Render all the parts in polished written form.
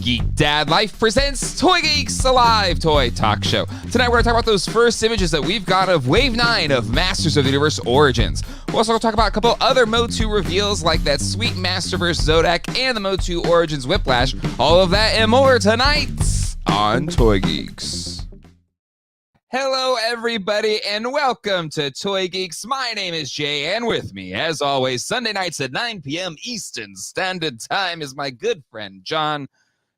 Geek Dad Life presents Toy Geeks, a live toy talk show. Tonight we're going to talk about those first images that we've got of Wave 9 of Masters of the Universe Origins. We're also going to talk about a couple other MOTU reveals like that sweet Masterverse Zodak and the MOTU Origins Whiplash. All of that and more tonight on Toy Geeks. Hello, everybody, and welcome to Toy Geeks. My name is Jay, and with me, as always, Sunday nights at 9 p.m. Eastern Standard Time is my good friend, John.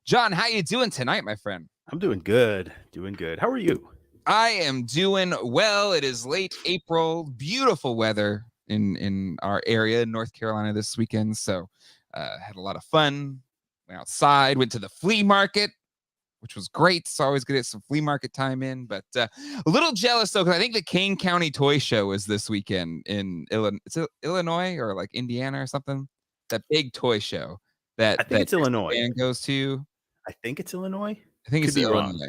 John, how you doing tonight, my friend? I'm doing good. How are you? I am doing well. It is late April. Beautiful weather in our area in North Carolina this weekend, so had a lot of fun. Went outside, went to the flea market, which was great. It's always good to get some flea market time in, but a little jealous though, because I think the Kane County Toy Show was this weekend in Illinois or like Indiana or something. That big toy show I think it's Illinois. Dan goes to. I think it's Illinois. I think it's Illinois.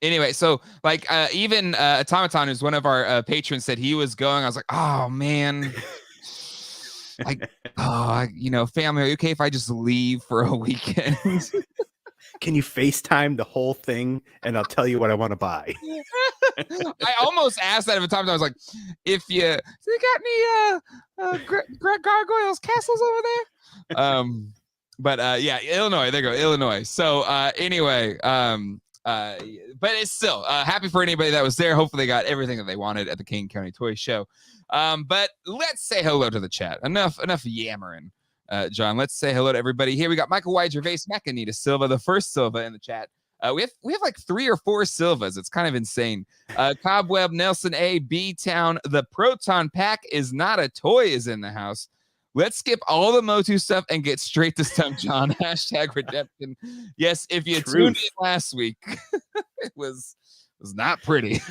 Anyway, so like even Automaton, who's one of our patrons, said he was going. I was like, oh man. Like, family, are you okay if I just leave for a weekend? Can you FaceTime the whole thing and I'll tell you what I want to buy? I almost asked that of a time. I was like, if you got any gargoyles castles over there? But yeah, Illinois. There you go, Illinois. So anyway, but it's still happy for anybody that was there. Hopefully they got everything that they wanted at the Kane County Toy Show. But let's say hello to the chat. Enough yammering. John, let's say hello to everybody here. We got Michael White, Gervais, Macanita Silva, the first Silva in the chat. We have like 3 or 4 Silvas. It's kind of insane. Cobweb, Nelson A, B-Town, the Proton Pack is not a toy is in the house. Let's skip all the MOTU stuff and get straight to Stump John. Hashtag redemption. Yes, if you tuned in last week, it was not pretty.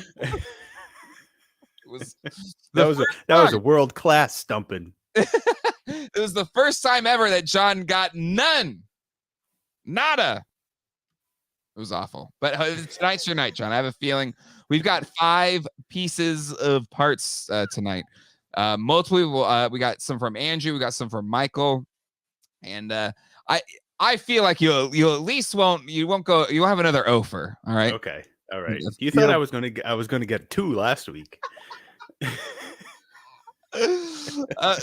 That was a world-class stumping. It was the first time ever that John got none. Nada. It was awful. But tonight's your night, John. I have a feeling we've got 5 pieces of parts tonight. Multiple. We got some from Andrew. We got some from Michael. And I feel like you at least won't have another offer. All right. Okay. All right. You thought I was gonna get 2 last week.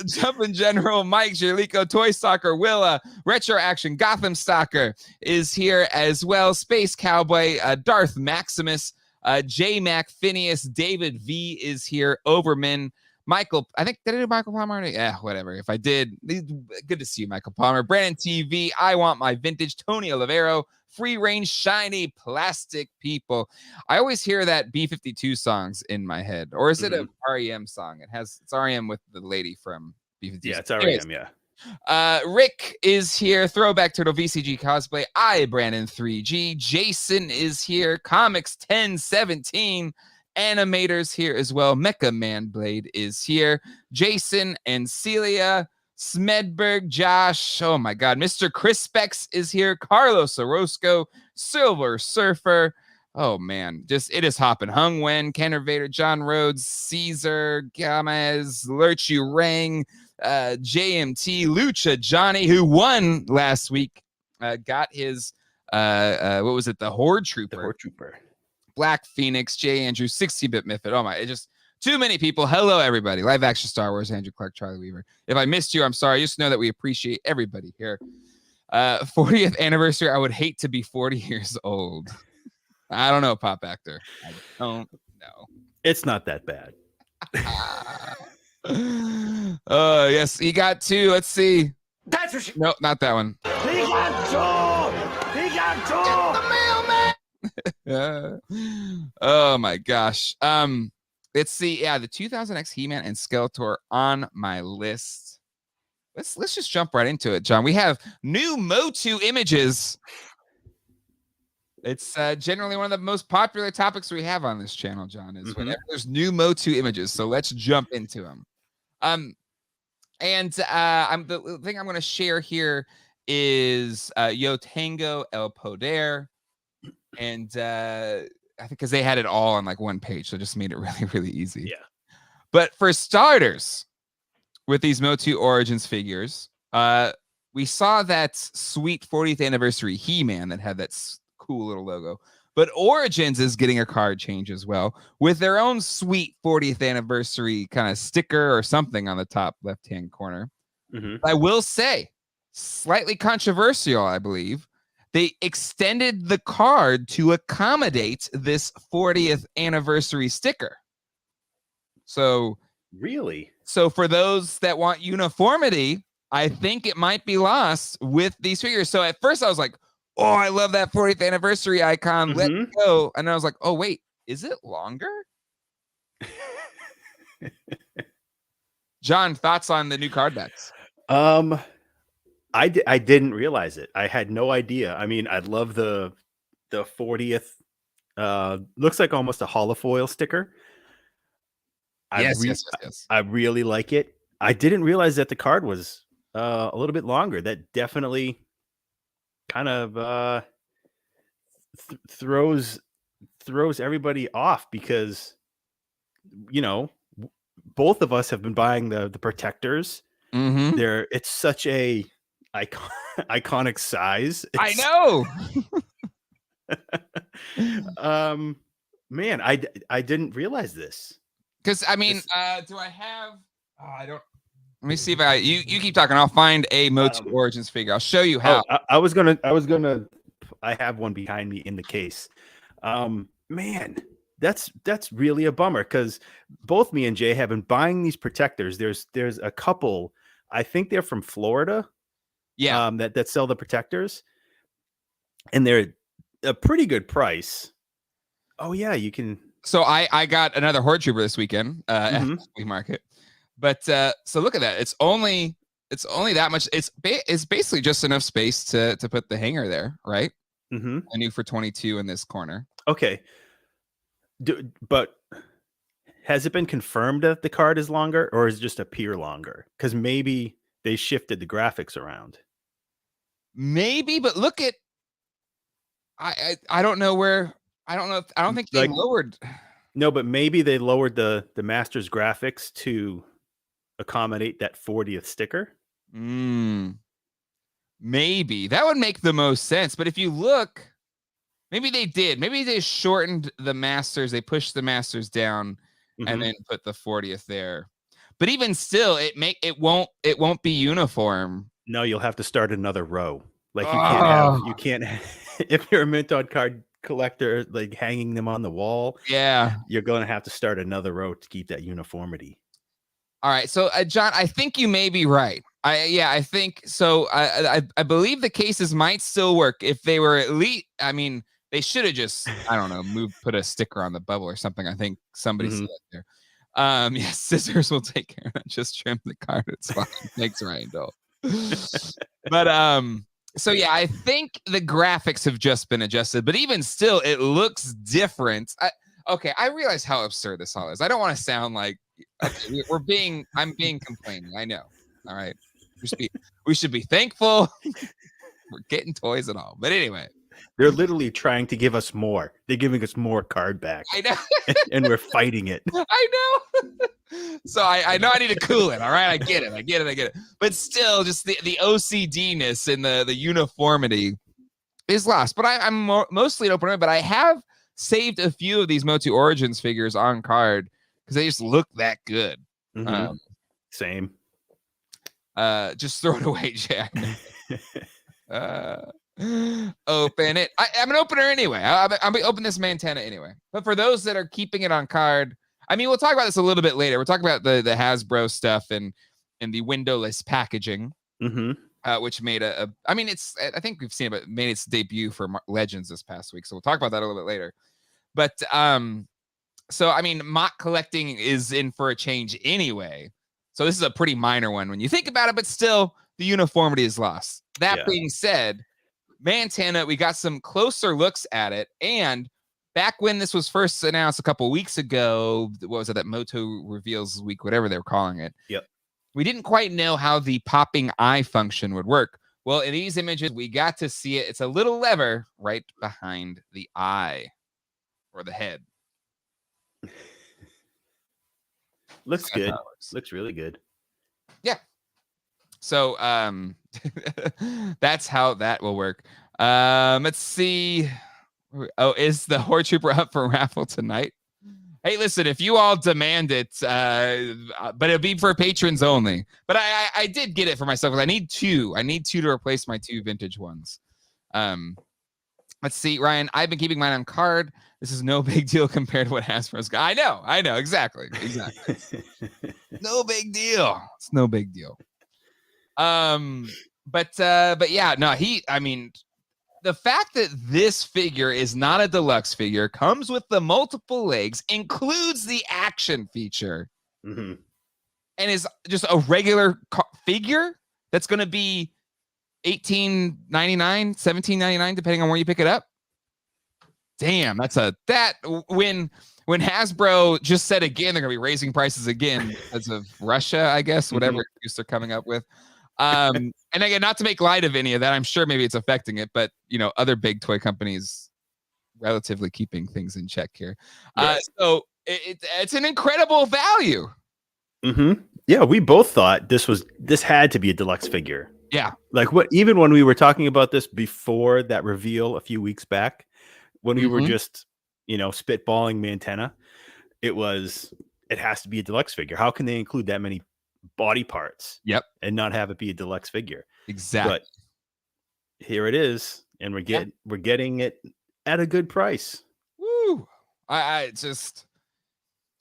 Jumpin' General, Mike, Jerlico, Toy Stalker, Willa, Retro Action, Gotham Stalker is here as well. Space Cowboy, Darth Maximus, J Mac, Phineas, David V is here. Overman, Michael, I think, did I do Michael Palmer? Yeah, whatever. If I did, good to see you, Michael Palmer. Brandon TV, I Want My Vintage, Tony Olivero, Free Range, Shiny, Plastic People. I always hear that B-52 songs in my head. Or is it a REM song? It's REM with the lady from B-52. Yeah, it's REM, yeah. Rick is here. Throwback Turtle VCG Cosplay. Brandon 3G. Jason is here. Comics 1017. Animators here as well. Mecha Man Blade is here. Jason and Celia. Smedberg, Josh, oh my God, Mr. Chris Specs is here, Carlos Orozco, Silver Surfer, oh man, it is hopping. Hung Wen, Kenner Vader, John Rhodes, Caesar, Gamez, Lurchu Rang, JMT, Lucha Johnny, who won last week, got his, what was it, the Horde Trooper. The Horde Trooper. Black Phoenix, J. Andrew, 60-bit Mythid, oh my, too many people. Hello, everybody. Live action Star Wars, Andrew Clark, Charlie Weaver. If I missed you, I'm sorry. Just know that we appreciate everybody here. 40th anniversary. I would hate to be 40 years old. I don't know, Pop Actor. I don't know. It's not that bad. Yes, he got 2. Let's see. That's for sure. No, not that one. He got 2. He got 2. Get the mailman. Oh my gosh. Let's see. Yeah, the 2000X He-Man and Skeletor on my list. Let's just jump right into it, John. We have new MOTU images. It's generally one of the most popular topics we have on this channel, John, is whenever there's new MOTU images. So let's jump into them. The thing I'm going to share here is Yo Tango El Poder. And I think because they had it all on like one page, so it just made it really, really easy. Yeah. But for starters, with these MOTU Origins figures, we saw that sweet 40th anniversary He-Man that had that cool little logo. But Origins is getting a card change as well with their own sweet 40th anniversary kind of sticker or something on the top left-hand corner. I will say, slightly controversial, I believe. They extended the card to accommodate this 40th anniversary sticker. So Really? So for those that want uniformity, I think it might be lost with these figures. So at first I was like, oh, I love that 40th anniversary icon. Let's go. And I was like, oh, wait, is it longer? John, thoughts on the new card backs? I didn't realize it. I had no idea. I mean, I love the 40th. Looks like almost a holofoil sticker. Yes. I really like it. I didn't realize that the card was a little bit longer. That definitely kind of throws everybody off because, you know, both of us have been buying the protectors. It's such a iconic size. I know. Man, I didn't realize this. Because I mean, do I have? I don't. Let me see if you keep talking. I'll find a MOTU Origins figure. I'll show you how. I was gonna. I have one behind me in the case. Man, that's really a bummer because both me and Jay have been buying these protectors. There's a couple. I think they're from Florida. Yeah. That sell the protectors, and they're a pretty good price. Oh yeah, you can. So I got another Horde Trooper this weekend at the flea market, but so look at that. It's only that much. It's basically just enough space to put the hanger there, right? I knew for 22 in this corner. Okay, but has it been confirmed that the card is longer, or is it just appear longer? Because maybe they shifted the graphics around. Maybe, but look at. I don't know where. I don't think they lowered. No, but maybe they lowered the Masters graphics to accommodate that 40th sticker. Maybe that would make the most sense. But if you look, maybe they did. Maybe they shortened the Masters. They pushed the Masters down and then put the 40th there. But even still, it won't be uniform. No, you'll have to start another row. Like you can't if you're a mint on card collector, like hanging them on the wall, you're going to have to start another row to keep that uniformity. All right, so John, I think you may be right. I think so. I believe the cases might still work if they were elite. I mean, they should have just put a sticker on the bubble or something. I think somebody said that there. Yes, scissors will take care of that. Just trim the card. It's fine. Thanks, Ryan Dole. But so yeah, I think the graphics have just been adjusted, but even still, it looks different. I realize how absurd this all is. I don't want to sound like I'm being complaining. I know. All right. We should be thankful. We're getting toys and all. But anyway. They're literally trying to give us more. They're giving us more card back. I know. And we're fighting it. I know. So I know I need to cool it. All right. I get it. But still, just the OCD-ness and the uniformity is lost. But I'm mostly an open, but I have saved a few of these MOTU Origins figures on card because they just look that good. Same. Just throw it away, Jack. Open it. I'm an opener anyway. I'm gonna open this Mantena anyway. But for those that are keeping it on card, I mean, we'll talk about this a little bit later. We're talking about the Hasbro stuff and the windowless packaging, which made I mean, I think we've seen it, but made its debut for Legends this past week. So we'll talk about that a little bit later. But so I mean, mock collecting is in for a change anyway. So this is a pretty minor one when you think about it, but still the uniformity is lost. That being said, Mantena, we got some closer looks at it. And back when this was first announced a couple weeks ago, what was it, that MOTU Reveals Week, whatever they were calling it. Yep. We didn't quite know how the popping eye function would work. Well, in these images, we got to see it. It's a little lever right behind the eye or the head. Looks good. Looks really good. Yeah. So That's how that will work. Let's see. Oh, is the Horde Trooper up for raffle tonight? Hey, listen, if you all demand it, but it'll be for patrons only. But I did get it for myself because I need two. I need two to replace my two vintage ones. Let's see, Ryan. I've been keeping mine on card. This is no big deal compared to what Hasbro's got. I know, exactly. No big deal. It's no big deal. But yeah, no, I mean, the fact that this figure is not a deluxe figure, comes with the multiple legs, includes the action feature, and is just a regular figure that's going to be $18.99, $17.99, depending on where you pick it up. Damn, when Hasbro just said again they're going to be raising prices again because of Russia, I guess, whatever excuse they're coming up with. And again, not to make light of any of that, I'm sure maybe it's affecting it, but other big toy companies relatively keeping things in check here. So it's an incredible value. Yeah, we both thought this had to be a deluxe figure. Yeah, like even when we were talking about this before that reveal a few weeks back, when we were just spitballing Mantena, it has to be a deluxe figure. How can they include that many body parts and not have it be a deluxe figure? Exactly. But here it is, and we're getting it at a good price. Woo!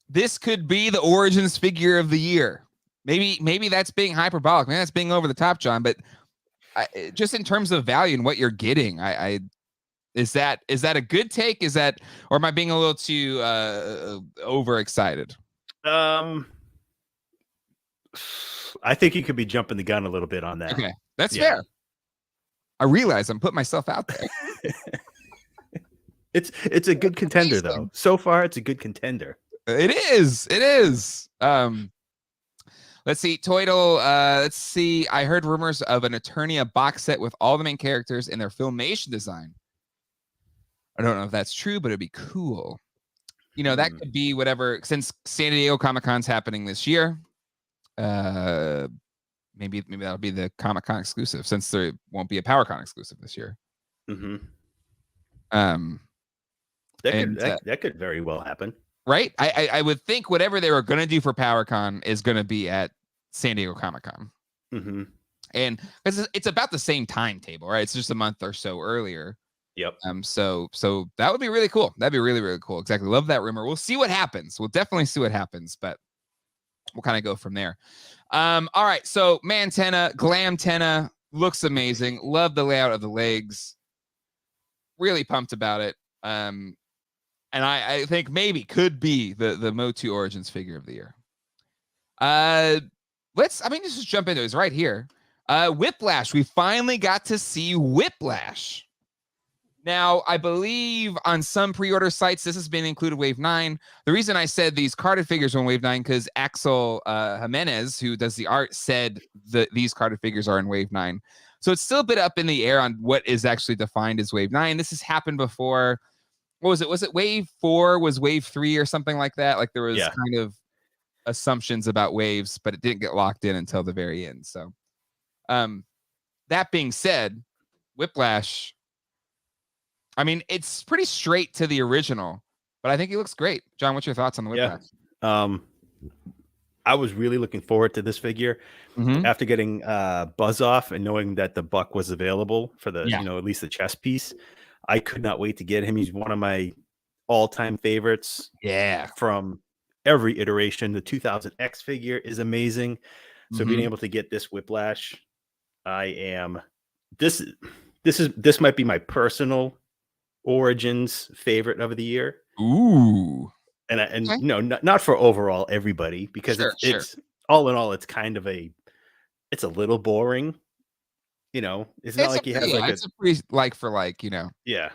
This could be the Origins figure of the year. Maybe that's being hyperbolic. Maybe that's being over the top, John. But just in terms of value and what you're getting, is that a good take? Or am I being a little too overexcited? I think you could be jumping the gun a little bit on that. Okay, that's fair. I realize I'm putting myself out there. It's a good contender, though. So far, it's a good contender. It is. Let's see, Toydle. Let's see. I heard rumors of an Eternia box set with all the main characters in their Filmation design. I don't know if that's true, but it'd be cool. That could be whatever. Since San Diego Comic-Con's happening this year, maybe that'll be the Comic-Con exclusive, since there won't be a PowerCon exclusive this year. That could very well happen. Right? I would think whatever they were going to do for PowerCon is going to be at San Diego Comic-Con. And because it's about the same timetable, right? It's just a month or so earlier. Yep. So that would be really cool. That'd be really, really cool. Exactly. Love that rumor. We'll see what happens. We'll definitely see what happens, but we'll kind of go from there. All right. So Mantena, Glamtena looks amazing. Love the layout of the legs. Really pumped about it. And I think maybe could be the MOTU Origins figure of the year. Let's just jump into it. It's right here. Whiplash. We finally got to see Whiplash. Now, I believe on some pre-order sites, this has been included Wave 9. The reason I said these carded figures are in Wave 9 because Axel Jimenez, who does the art, said that these carded figures are in Wave 9. So it's still a bit up in the air on what is actually defined as Wave 9. This has happened before. What was it? Was it Wave 4? Was Wave 3 or something like that? Like there was kind of assumptions about waves, but it didn't get locked in until the very end. So that being said, Whiplash, it's pretty straight to the original, but I think he looks great. John, what's your thoughts on the Whiplash? I was really looking forward to this figure after getting Buzz off and knowing that the Buck was available for the, at least the chest piece. I could not wait to get him. He's one of my all-time favorites. Yeah. From every iteration. The 2000X figure is amazing. So being able to get this Whiplash, this might be my personal Origins favorite of the year. Ooh. And okay. No, not for overall everybody, because it's all in all, it's kind of it's a little boring. It's not like he has it's a pretty like for like, Yeah.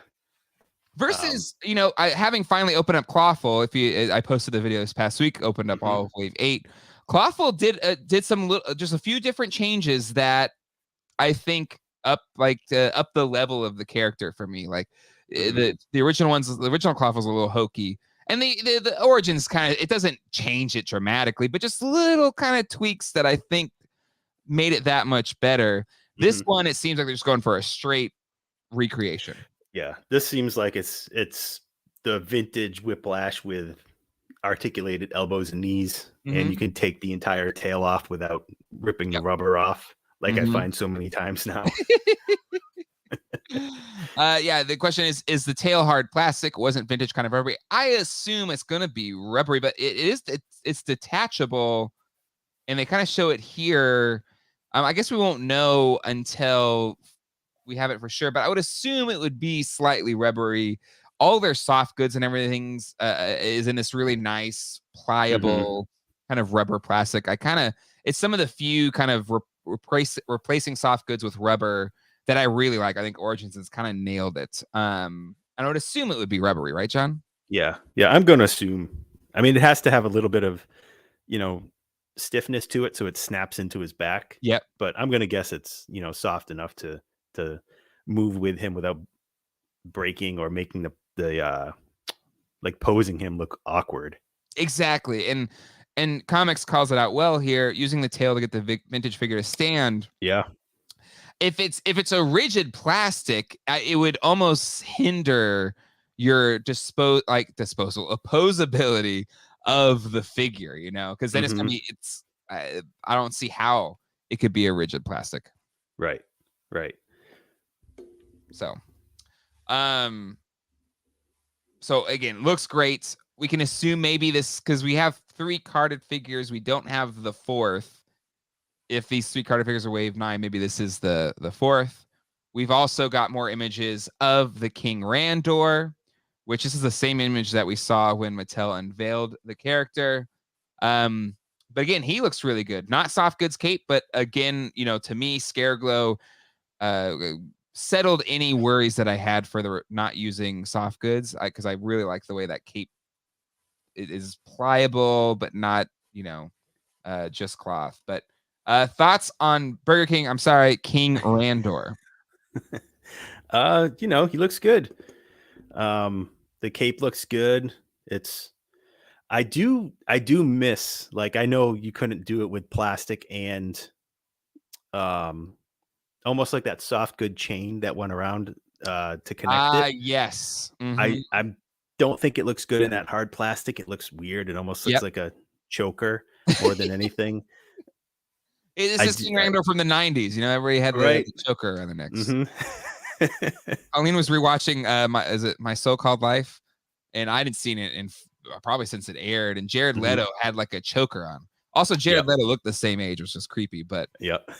Versus, having finally opened up Clawful, I posted a video this past week, opened up all of Wave 8. Clawful did some just a few different changes that I think up the level of the character for me. Like the original Clawful was a little hokey. And the Origins it doesn't change it dramatically, but just little kind of tweaks that I think made it that much better. This one, it seems like they're just going for a straight recreation. Yeah, this seems like it's the vintage Whiplash with articulated elbows and knees, and you can take the entire tail off without ripping the rubber off, like I find so many times now. Yeah, the question is the tail hard plastic? Wasn't vintage kind of rubbery? I assume it's gonna be rubbery, but it's detachable, and they kind of show it here. I guess we won't know until we have it for sure, but I would assume it would be slightly rubbery. All their soft goods and everything's is in this really nice, pliable kind of rubber plastic. It's some of the few kind of replacing soft goods with rubber that I really like. I think Origins has kind of nailed it. I would assume it would be rubbery, right, John? Yeah, I'm going to assume. I mean, it has to have a little bit of, stiffness to it, so it snaps into his back. Yep. But I'm going to guess it's soft enough to move with him without breaking or making the like posing him look awkward. Exactly, and comics calls it out well here, using the tail to get the vintage figure to stand. Yeah. If it's a rigid plastic, it would almost hinder your opposability of the figure, because then it's gonna be I don't see how it could be a rigid plastic. Right. So again, looks great. We can assume maybe this, because we have 3 carded figures, we don't have the 4th. If these 3 carded figures are wave 9, maybe this is the 4th. We've also got more images of the King Randor, which this is the same image that we saw when Mattel unveiled the character. But again, he looks really good. Not soft goods cape, but again, to me, Scareglow settled any worries that I had for the not using soft goods, because I really like the way that cape is pliable, but not, just cloth. But thoughts on King Randor? He looks good. The cape looks good. I do miss, like, I know you couldn't do it with plastic and almost like that soft good chain that went around to connect it. Yes. I don't think it looks good in that hard plastic. It looks weird. It almost looks like a choker more than anything. It's just King Randor from the 90s. Everybody had the choker on the necks. Colleen was rewatching My So-Called Life, and I hadn't seen it in probably since it aired, and Jared Leto had like a choker on. Also, Jared Leto looked the same age, which was creepy, but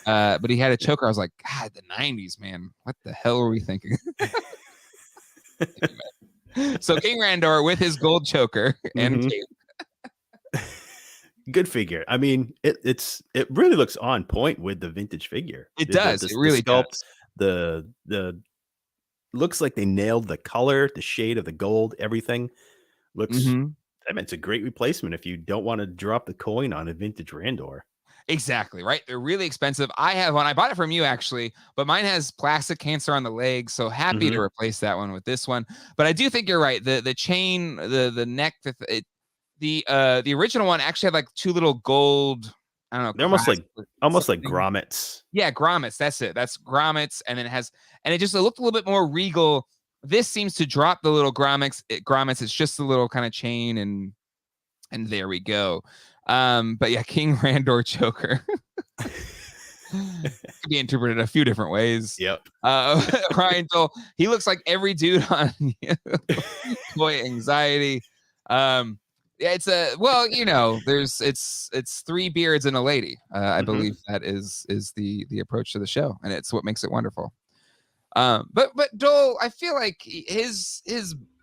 but he had a choker. I was like, God, the 90s, man. What the hell were we thinking? So King Randor with his gold choker and cape. Good figure. I mean, it really looks on point with the vintage figure. It does. It really does. The looks like they nailed the color, the shade of the gold, everything looks. I mean, it's a great replacement if you don't want to drop the coin on a vintage Randor. Exactly, right? They're really expensive. I have one. I bought it from you, actually, but mine has plastic cancer on the legs, so happy to replace that one with this one. But I do think you're right. The chain, the neck, the original one actually had like 2 little gold, I don't know. They're almost like grommets. Yeah, grommets. That's it. That's grommets, and then it just looked a little bit more regal. This seems to drop the little grommets. It's just a little kind of chain, and there we go. But yeah, King Randor choker could be interpreted a few different ways. Yep. Ryan Dole, he looks like every dude on Toy Anxiety. Yeah, it's it's 3 beards and a lady. I believe that is the approach to the show, and it's what makes it wonderful. But Dole, I feel like his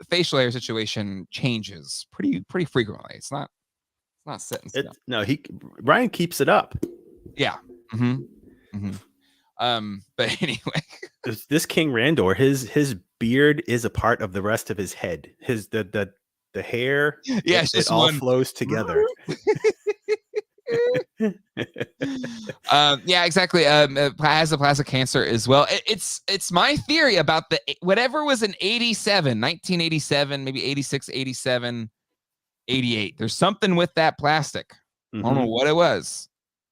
facial hair situation changes pretty frequently. It's not set in stone. No, Ryan keeps it up. Yeah. But anyway, this King Randor, his beard is a part of the rest of his head. The hair, it all flows together. Yeah, exactly. It has a plastic cancer as well. It's my theory about whatever was in 1987, maybe 86, 87, 88. There's something with that plastic. I don't know what it was,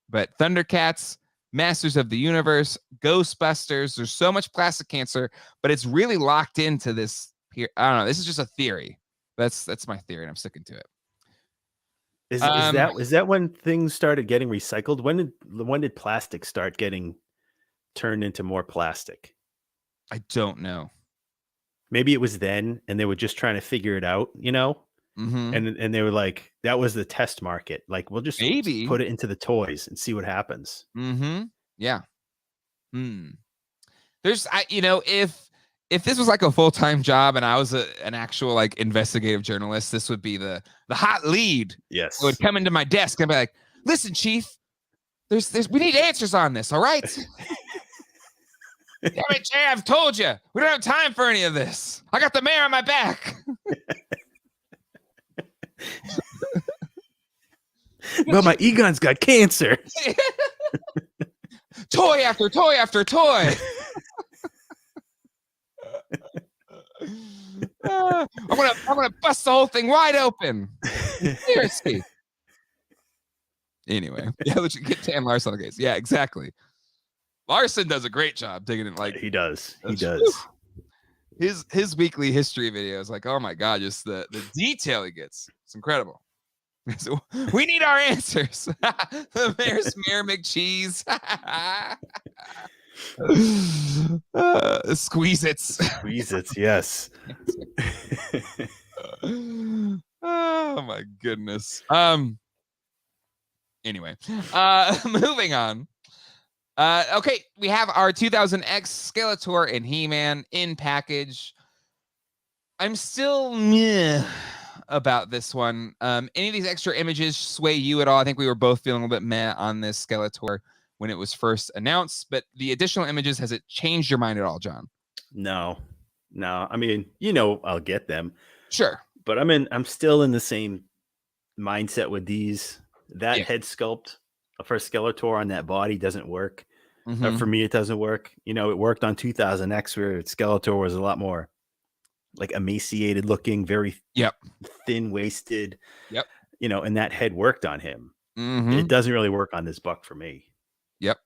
but Thundercats Masters of the Universe, Ghostbusters. There's so much plastic cancer, but it's really locked into this. I don't know. This is just a theory. That's my theory, and I'm sticking to it. Is that when things started getting recycled? When did plastic start getting turned into more plastic? I don't know. Maybe it was then, and they were just trying to figure it out, Mm-hmm. And they were like, that was the test market. Like, we'll just Maybe put it into the toys and see what happens. Mm-hmm. Yeah. There's, if this was like a full-time job and I was an actual like investigative journalist, this would be the hot lead. Yes. I would come into my desk and be like, listen, Chief, we need answers on this. All right. Damn it, Jay, I've told you. We don't have time for any of this. I got the mayor on my back. Well, my Egon's got cancer. Toy after toy after toy. I'm gonna bust the whole thing wide open. Seriously. Anyway, yeah, let's get Dan Larson on the case. Yeah, exactly. Larson does a great job digging it. Like he does. His weekly history videos, like, oh my god, just the detail he gets. It's incredible. So, we need our answers. The mayor's Mayor McCheese. Squeeze it, yes. Oh my goodness. Anyway, moving on. Okay, we have our 2000X Skeletor and He-Man in package. I'm still meh about this one. Any of these extra images sway you at all? I think we were both feeling a little bit meh on this Skeletor when it was first announced, but the additional images, has it changed your mind at all, John? No. I mean, I'll get them. Sure. But I'm still in the same mindset with these. That head sculpt for Skeletor on that body doesn't work. Mm-hmm. For me, it doesn't work. It worked on 2000X where Skeletor was a lot more like emaciated looking, very thin waisted. Yep. And that head worked on him. Mm-hmm. It doesn't really work on this buck for me. Yep.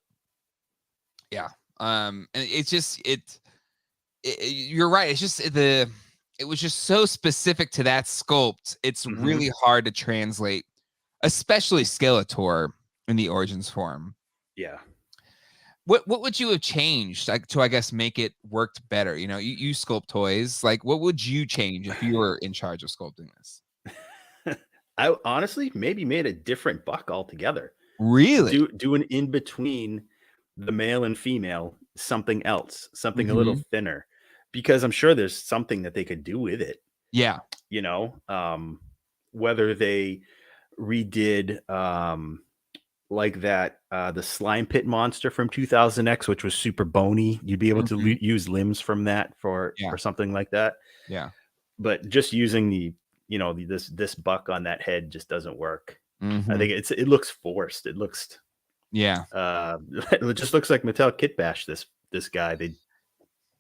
Yeah. And it's just you're right. It's just it was just so specific to that sculpt. It's really hard to translate, especially Skeletor in the Origins form. Yeah. What would you have changed to, I guess, make it worked better? You sculpt toys. Like, what would you change if you were in charge of sculpting this? I honestly maybe made a different buck altogether. Really? Do an in between the male and female, something else, something a little thinner, because I'm sure there's something that they could do with it. Yeah. Whether they redid like that, the slime pit monster from 2000X, which was super bony, you'd be able to use limbs from that for something like that. Yeah. But just using the, this buck on that head just doesn't work. I think it looks forced. It looks, it just looks like Mattel Kit Bash. This guy,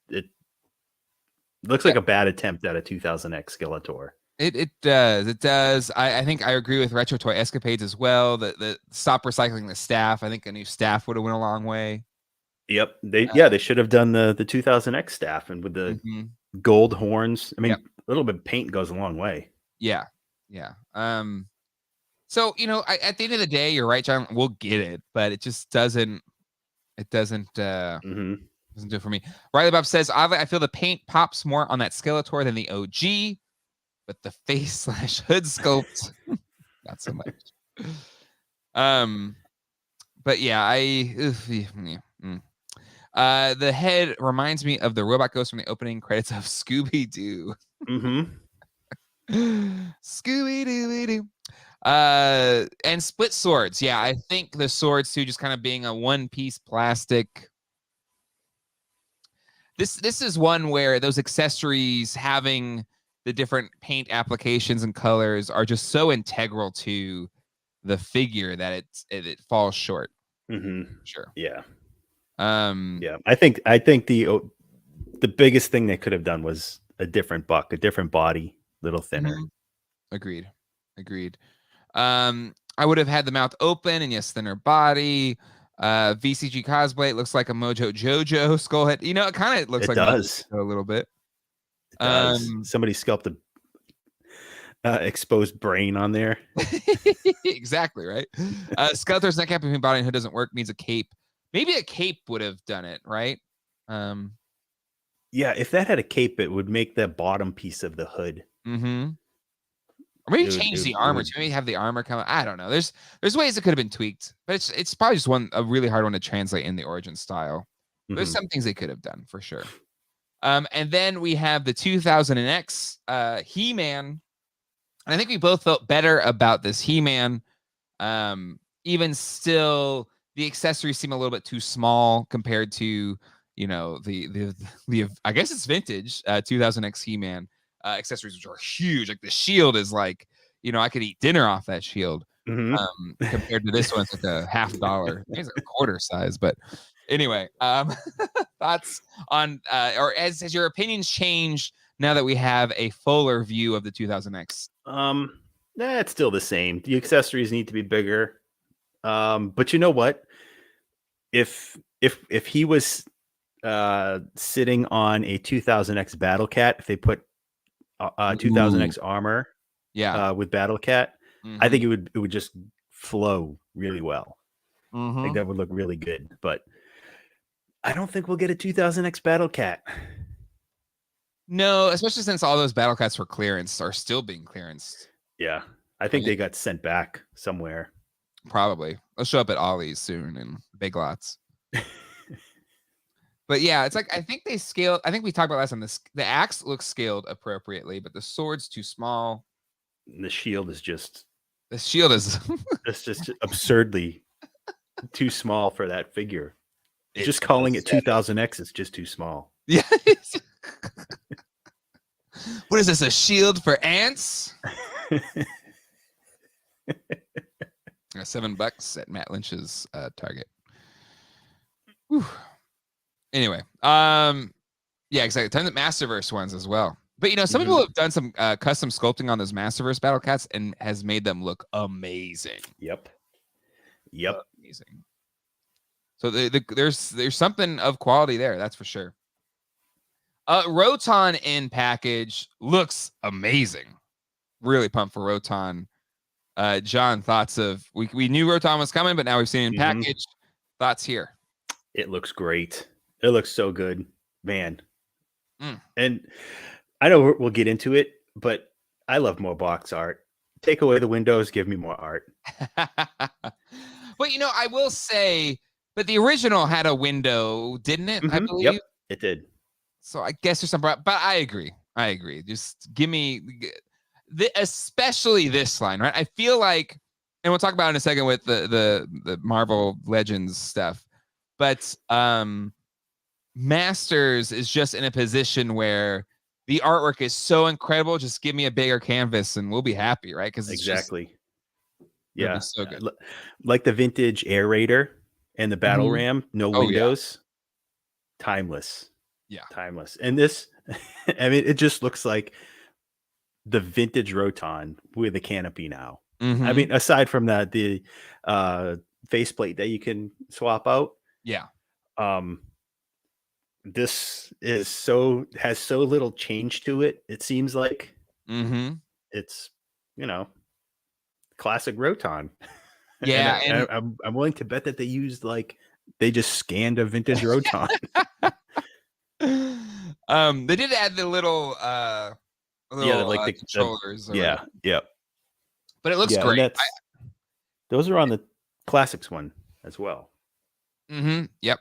it looks like a bad attempt at a 2000X Skeletor. It does. I think I agree with Retro Toy Escapades as well. The stop recycling the staff. I think a new staff would have went a long way. Yep. They should have done the 2000X staff and with the gold horns. I mean, a little bit of paint goes a long way. Yeah. Yeah. So, at the end of the day, you're right, John, we'll get it, but it just doesn't doesn't do it for me. Riley Bob says, I feel the paint pops more on that Skeletor than the OG, but the face / hood sculpt, not so much. But yeah, the head reminds me of the robot ghost from the opening credits of Scooby-Doo. Scooby-Doo. And split swords. Yeah, I think the swords too, just kind of being a one-piece plastic. This is one where those accessories having the different paint applications and colors are just so integral to the figure that it falls short. Sure. Yeah. Yeah. I think the biggest thing they could have done was a different buck, a different body, little thinner. Agreed. I would have had the mouth open and yes, thinner body. VCG cosplay. It looks like a Mojo Jojo skull head. You know, it kind of looks like does a little bit. It does. Somebody sculpted exposed brain on there. Exactly right. Skeletor's neck cap between body and hood doesn't work. Needs a cape. Maybe a cape would have done it, right? Yeah, if that had a cape, it would make the bottom piece of the hood. Mm-hmm. Or maybe change the armor to maybe have the armor come. I don't know. There's ways it could have been tweaked, but it's probably just a really hard one to translate in the origin style. There's some things they could have done for sure. And then we have the 2000X He-Man. And I think we both felt better about this He-Man. Even still, the accessories seem a little bit too small compared to, you know, the I guess it's vintage 2000X He-Man accessories, which are huge. Like the shield is like, you know, I could eat dinner off that shield. Compared to this one, it's like a $50. It's like a quarter size, but anyway, thoughts on or has your opinions changed now that we have a fuller view of the 2000X? It's still the same. The accessories need to be bigger. But you know what? If he was sitting on a 2000X Battle Cat, if they put 2000X armor with Battle Cat, I think it would just flow really well. I think that would look really good, but I don't think we'll get a 2000X Battle Cat. No, especially since all those Battle Cats for clearance are still being clearanced. Yeah, I think they got sent back somewhere. Probably. They'll show up at Ollie's soon in Big Lots. But yeah, it's like I think they scaled. I think we talked about last time. The axe looks scaled appropriately, but the sword's too small. And the shield is just. The shield is. It's just absurdly too small for that figure. Just calling it 2000X is just too small. Yeah. What is this? A shield for ants? $7 at Matt Lynch's Target. Whew. Anyway, yeah, exactly. Tons of Masterverse ones as well. But you know, some people have done some custom sculpting on those Masterverse Battle Cats and has made them look amazing. Yep. Amazing. So there's something of quality there, that's for sure. Roton in package looks amazing. Really pumped for Roton. John, thoughts of we knew Roton was coming, but now we've seen it in package. Thoughts here? It looks great. It looks so good, man. And I know we'll get into it, but I love more box art. Take away the windows, give me more art. But you know, I will say, but the original had a window, didn't it? I believe. Yep, it did. So I guess there's some, but I agree. Just give me, especially this line, right? I feel like, and we'll talk about it in a second with the Marvel Legends stuff, but Masters is just in a position where the artwork is so incredible. Just give me a bigger canvas and we'll be happy, right? Because exactly. Yeah, so good. Like the vintage Air Raider and the Battle Ram, no windows, timeless. Yeah, timeless. And this, I mean, it just looks like the vintage Roton with a canopy now. I mean, aside from that, the faceplate that you can swap out. Yeah. This has so little change to it. It seems like it's, you know, classic Roton. Yeah. and I'm willing to bet that they just scanned a vintage Roton. They did add the little the controllers. Yeah. But it looks great. Those are on the classics one as well. Yep.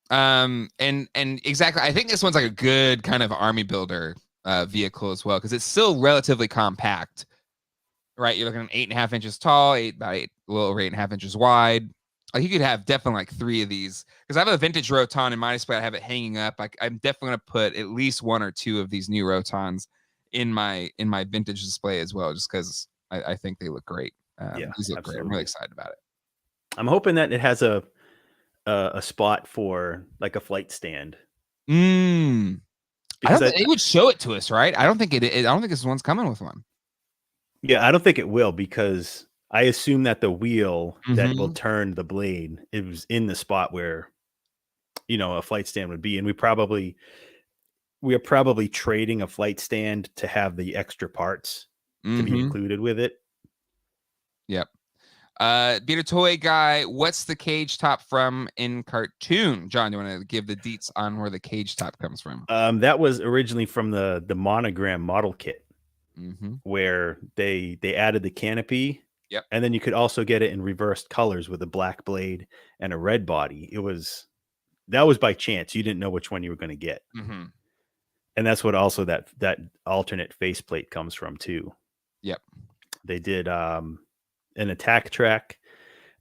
And exactly, I think this one's like a good kind of army builder vehicle as well, because it's still relatively compact, right? You're looking at 8.5 inches tall, a little over 8.5 inches wide. Like you could have definitely like 3 of these, because I have a vintage Roton in my display. I have it hanging up. I'm definitely gonna put at least 1 or 2 of these new Rotons in my vintage display as well, just because I think they look great. These look great. I'm really excited about it. I'm hoping that it has a spot for like a flight stand. I don't think they would show it to us, right? I don't think this one's coming with one. Yeah, I don't think it will, because I assume that the wheel that will Mhm. turn the blade, it was in the spot where, a flight stand would be. And we are probably trading a flight stand to have the extra parts to be Mhm. included with it. Yep. Being a toy guy, what's the cage top from in cartoon? John, do you want to give the deets on where the cage top comes from? That was originally from the Monogram model kit, Mm-hmm. where they added the canopy. Yep. And then you could also get it in reversed colors with a black blade and a red body. That was by chance. You didn't know which one you were going to get. Mm-hmm. And that's what also that alternate faceplate comes from too. Yep. They did an attack track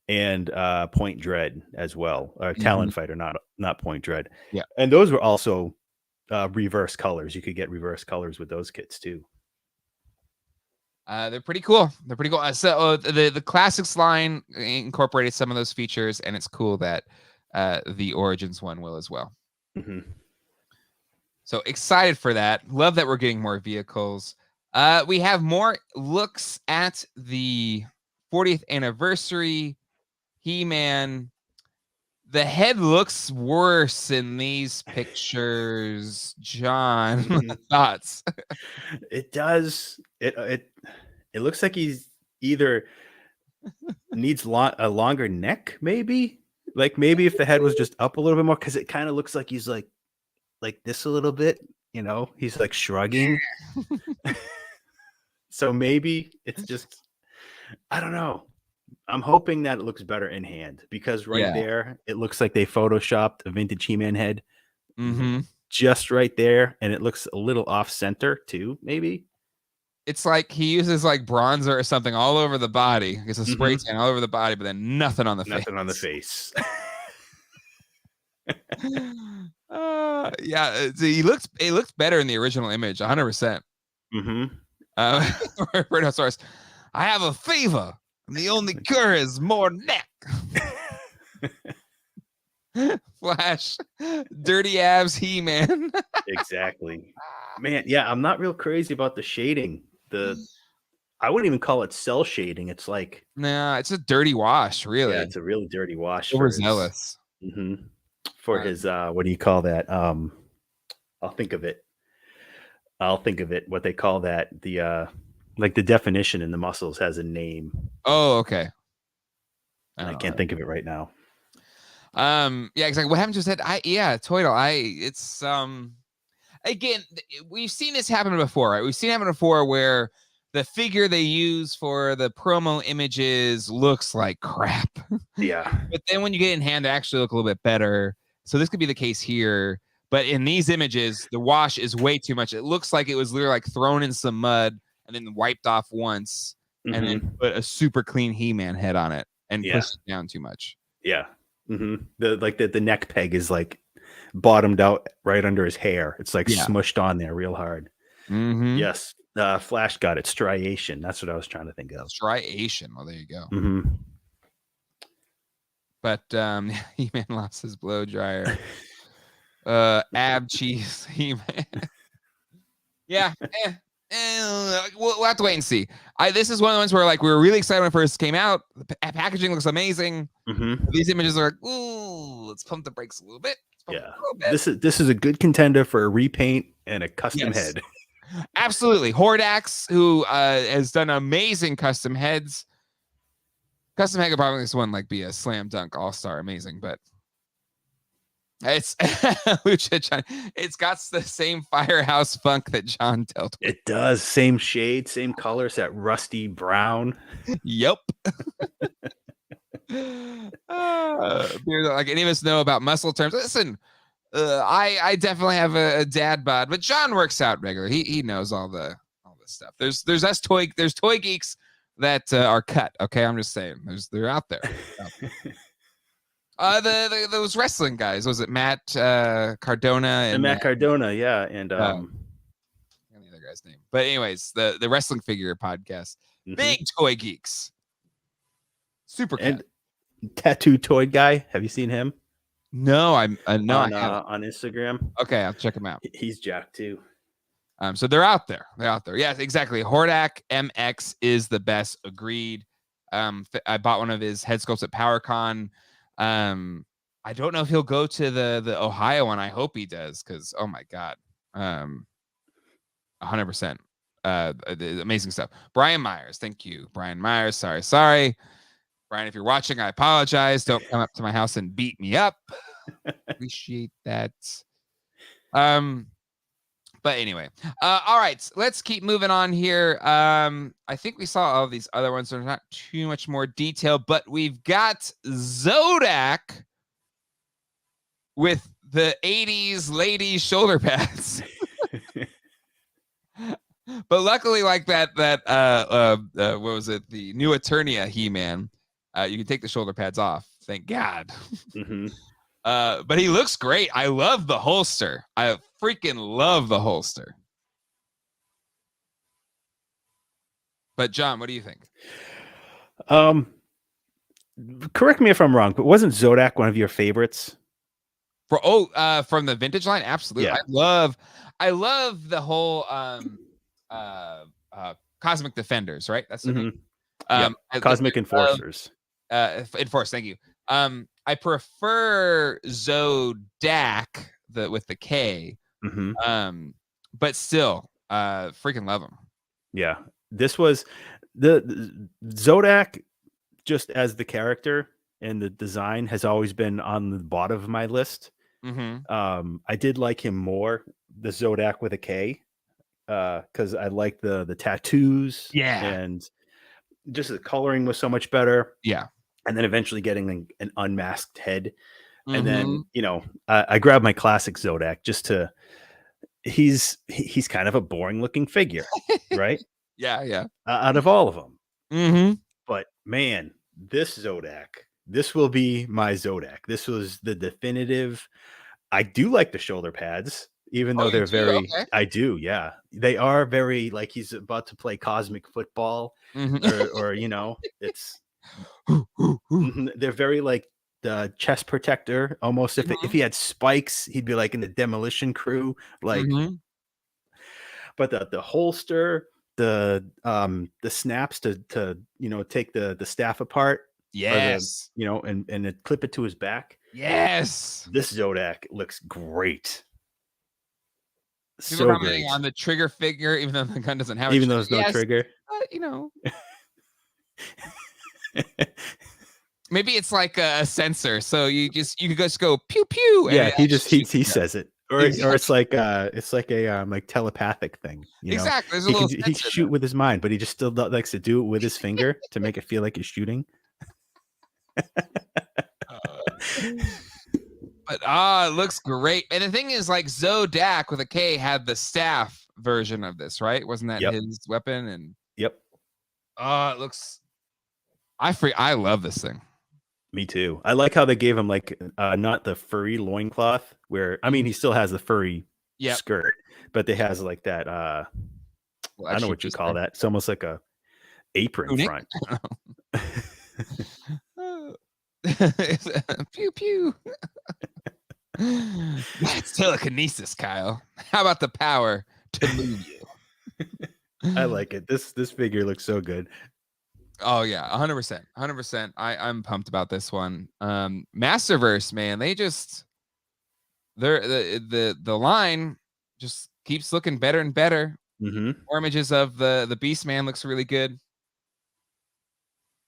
and Point Dread as well, or Talon Fighter, not Point Dread. Yeah. And those were also reverse colors. You could get reverse colors with those kits too. They're pretty cool. So the classics line incorporated some of those features, and it's cool that the Origins one will as well. Mm-hmm. So excited for that. Love that we're getting more vehicles. We have more looks at the 40th anniversary He-Man. The head looks worse in these pictures. John, thoughts? It does. It looks like he's either needs a longer neck, maybe. Like maybe if the head was just up a little bit more, because it kind of looks like he's like this a little bit. He's like shrugging. So maybe it's just, I don't know. I'm hoping that it looks better in hand, because there, it looks like they photoshopped a vintage He-Man head just right there. And it looks a little off center too, maybe. It's like he uses like bronzer or something all over the body. It's a spray tan all over the body, but then nothing on the face. Nothing on the face. Yeah, it looks better in the original image, 100%. Rhinoceros, I have a fever, and the only cure is more neck. Flash, dirty abs, He-Man. Exactly, man. Yeah, I'm not real crazy about the shading. I wouldn't even call it cell shading. It's like, nah, it's a dirty wash, really. Yeah, it's a really dirty wash. Overzealous. For his what do you call that? I'll think of it. What they call that? The like the definition in the muscles has a name. Oh, okay. I can't think of it right now. Yeah, exactly. What happened to his head? Toidle. It's again, we've seen this happen before, right? We've seen it happen before where the figure they use for the promo images looks like crap. Yeah. But then when you get it in hand, they actually look a little bit better. So this could be the case here. But in these images, the wash is way too much. It looks like it was literally like thrown in some mud and then wiped off once and then put a super clean He-Man head on it and pushed it down too much. Yeah. The neck peg is like bottomed out right under his hair. It's like smushed on there real hard. Yes. Flash got it. Striation. That's what I was trying to think of. Striation. Well, there you go. But He-Man lost his blow dryer. Ab cheese He-Man. Yeah. We'll have to wait and see. This is one of the ones where like we were really excited when it first came out. The packaging looks amazing. These images are like, ooh, let's pump the brakes a little bit. This is a good contender for a repaint and a custom head. Absolutely. Hordax, who has done amazing custom heads. Custom head could probably this one like be a slam dunk all-star amazing, but it's Lucha John. It's got the same firehouse funk that John dealt with. It does. Same shade, same colors, that rusty brown. Yep. Like any of us know about muscle terms. Listen, I definitely have a dad bod, but John works out regularly. He knows all this stuff. There's Toy Geeks that are cut. Okay, I'm just saying. They're out there. Those wrestling guys, was it Matt Cardona and Matt Cardona, yeah, and the other guy's name. But anyways, the wrestling figure podcast, big Toy Geeks, super and tattoo toy guy. Have you seen him? No, I haven't. On Instagram. Okay, I'll check him out. He's jacked too. So they're out there. Yes, exactly. Hordak MX is the best. Agreed. I bought one of his head sculpts at PowerCon. I don't know if he'll go to the Ohio one. I hope he does, because oh my god, 100%. Amazing stuff. Brian Myers, thank you, Brian Myers. Sorry, Brian. If you're watching, I apologize. Don't come up to my house and beat me up. Appreciate that. But anyway, all right, let's keep moving on here. I think we saw all of these other ones, so there's not too much more detail, but we've got Zodak with the 80s ladies shoulder pads. But luckily, like that what was it? The new Eternia He-Man, you can take the shoulder pads off. Thank God. Mm-hmm. But he looks great. I love the holster. I freaking love the holster. But John, what do you think? Correct me if I'm wrong, but wasn't Zodak one of your favorites? From the vintage line? Absolutely. Yeah. I love the whole Cosmic Defenders, right? That's the name. Cosmic Enforcers. Enforce, thank you. I prefer Zodak with the K. Mm-hmm. But still, freaking love him. Yeah. This was the Zodak, just as the character and the design, has always been on the bottom of my list. Mm-hmm. I did like him more, the Zodak with a K, because I like the tattoos. Yeah. And just the coloring was so much better. Yeah. And then eventually getting an unmasked head. Mm-hmm. And then, I grabbed my classic Zodak just to, he's kind of a boring looking figure, right? Yeah. Out of all of them. Mm-hmm. But man, this Zodak, this will be my Zodak. This was the definitive. I do like the shoulder pads, even though they're very, okay. I do. Yeah. They are very, like he's about to play cosmic football, mm-hmm. or it's, they're very like the chest protector almost. If he had spikes, he'd be like in the demolition crew, like. Mm-hmm. But the holster, the snaps to take the staff apart, yes, and clip it to his back. Yes, this Zodak looks great. People commenting on the trigger figure, even though the gun doesn't have even though there's no trigger. Maybe it's like a sensor, so you could just go pew pew. Yeah, he says it, or it's like a like telepathic thing. Exactly, he can shoot with his mind, but he just still likes to do it with his finger to make it feel like he's shooting. But it looks great. And the thing is, like, Zodak with a K had the staff version of this, right? Wasn't that his weapon? And yep. It looks. I love this thing. Me too. I like how they gave him like not the furry loincloth, where he still has the furry skirt, but they has like that. I don't know what you call that. It's almost like a apron front. Pew pew. That's telekinesis, Kyle. How about the power to move you? I like it. This figure looks so good. Oh yeah, 100%. I'm pumped about this one. Masterverse, man, the line just keeps looking better and better. Mm-hmm. More images of the Beast Man looks really good.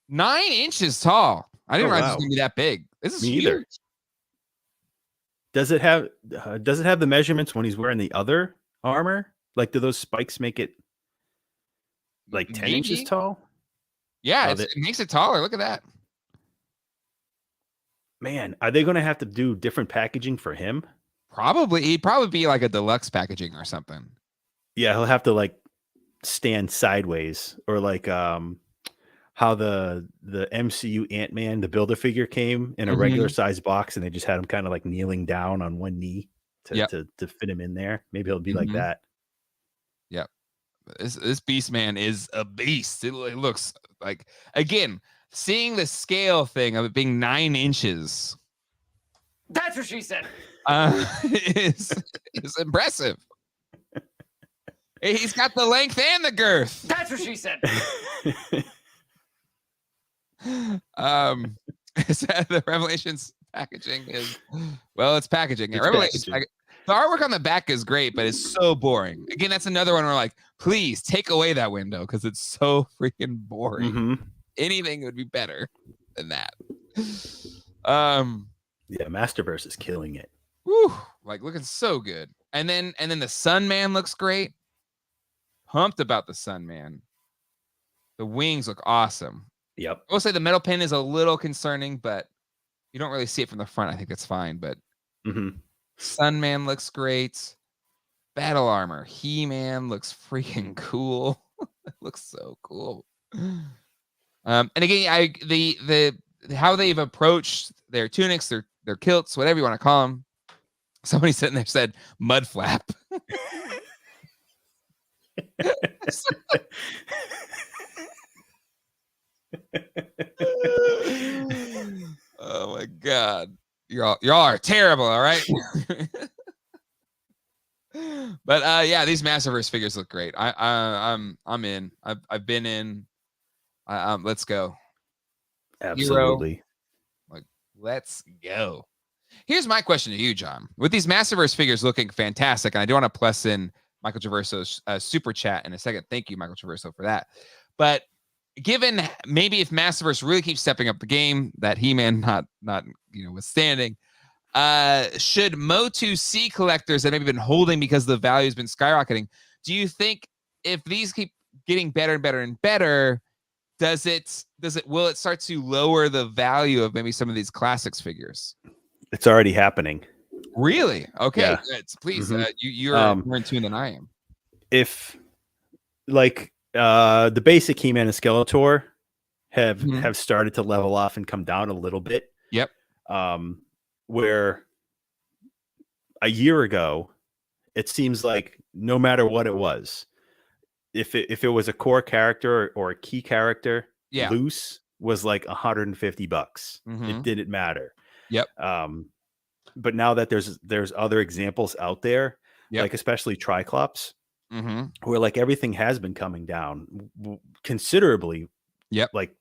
9 inches tall. I didn't realize it was gonna be that big. This is huge. Either. Does it have the measurements when he's wearing the other armor? Like, do those spikes make it like 10 inches tall? Yeah, it makes it taller. Look at that. Man, are they going to have to do different packaging for him? Probably. He'd probably be like a deluxe packaging or something. Yeah, he'll have to like stand sideways, or like how the MCU Ant-Man, the Build-A-Figure, came in a regular size box, and they just had him kind of like kneeling down on one knee to fit him in there. Maybe he'll be like that. Yep. This Beast Man is a beast. It looks like, again, seeing the scale thing of it being 9 inches. That's what she said. Is impressive. He's got the length and the girth. That's what she said. The Revelations packaging is, well, it's packaging. It's Revelations packaging. the artwork on the back is great, but it's so boring. Again, that's another one where like, please take away that window because it's so freaking boring. Mm-hmm. Anything would be better than that. Yeah, Masterverse is killing it. Whew, like looking so good. And then the Sun Man looks great. Pumped about the Sun Man. The wings look awesome. Yep. I will say the metal pin is a little concerning, but you don't really see it from the front. I think that's fine. But Sun Man looks great. Battle armor. He-Man looks freaking cool. It looks so cool. And again, the how they've approached their tunics, their kilts, whatever you want to call them. Somebody sitting there said mud flap. Oh my god, y'all are terrible. All right. But yeah, these Masterverse figures look great. I'm in. I've been in. Let's go. Absolutely. Hero. Like, let's go. Here's my question to you, John. With these Masterverse figures looking fantastic, and I do want to plus in Michael Traverso's super chat in a second. Thank you, Michael Traverso, for that. But given maybe if Masterverse really keeps stepping up the game, that He-Man not withstanding, should MOTU C collectors that maybe been holding because the value has been skyrocketing, do you think if these keep getting better and better and better, will it start to lower the value of maybe some of these classics figures? It's already happening. Really? Okay. Yeah. Good. Please, Mm-hmm. You're more in tune than I am. If like the basic He-Man and Skeletor have started to level off and come down a little bit. Yep. Where a year ago, it seems like no matter what it was, if it was a core character or a key character, loose was like $150. It didn't matter. Yep. But now that there's other examples out there, like especially Triclops, where like everything has been coming down considerably. Yep. Like,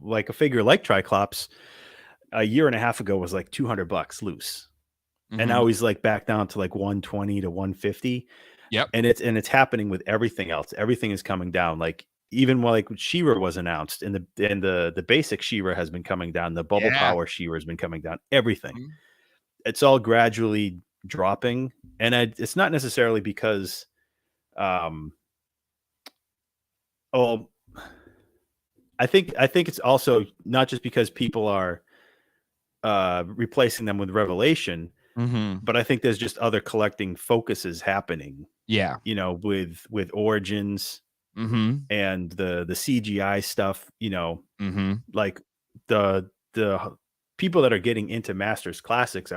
like a figure like Triclops a year and a half ago was like $200 loose. And now he's like back down to like 120 to 150. Yep. And it's happening with everything else. Everything is coming down. Like even like She-Ra was announced, and the basic She-Ra has been coming down. The bubble power She-Ra has been coming down. Everything. It's all gradually dropping, and it's not necessarily because, I think it's also not just because people are replacing them with Revelation, but I think there's just other collecting focuses happening. Yeah, with Origins and the CGI stuff. Like the people that are getting into Masters Classics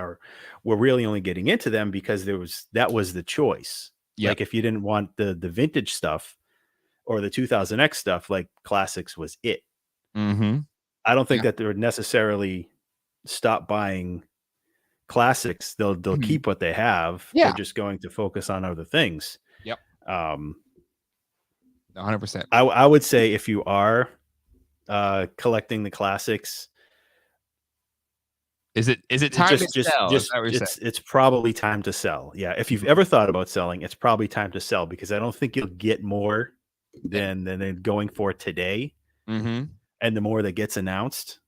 were really only getting into them because that was the choice. Yep. Like if you didn't want the vintage stuff or the 2000X stuff, like Classics was it. I don't think that they would necessarily stop buying Classics. They'll keep what they have. They're just going to focus on other things. Yep. 100%. I would say if you are collecting the Classics, is it time to sell? It's probably time to sell. Yeah. If you've ever thought about selling, it's probably time to sell, because I don't think you'll get more than they're going for today. And the more that gets announced,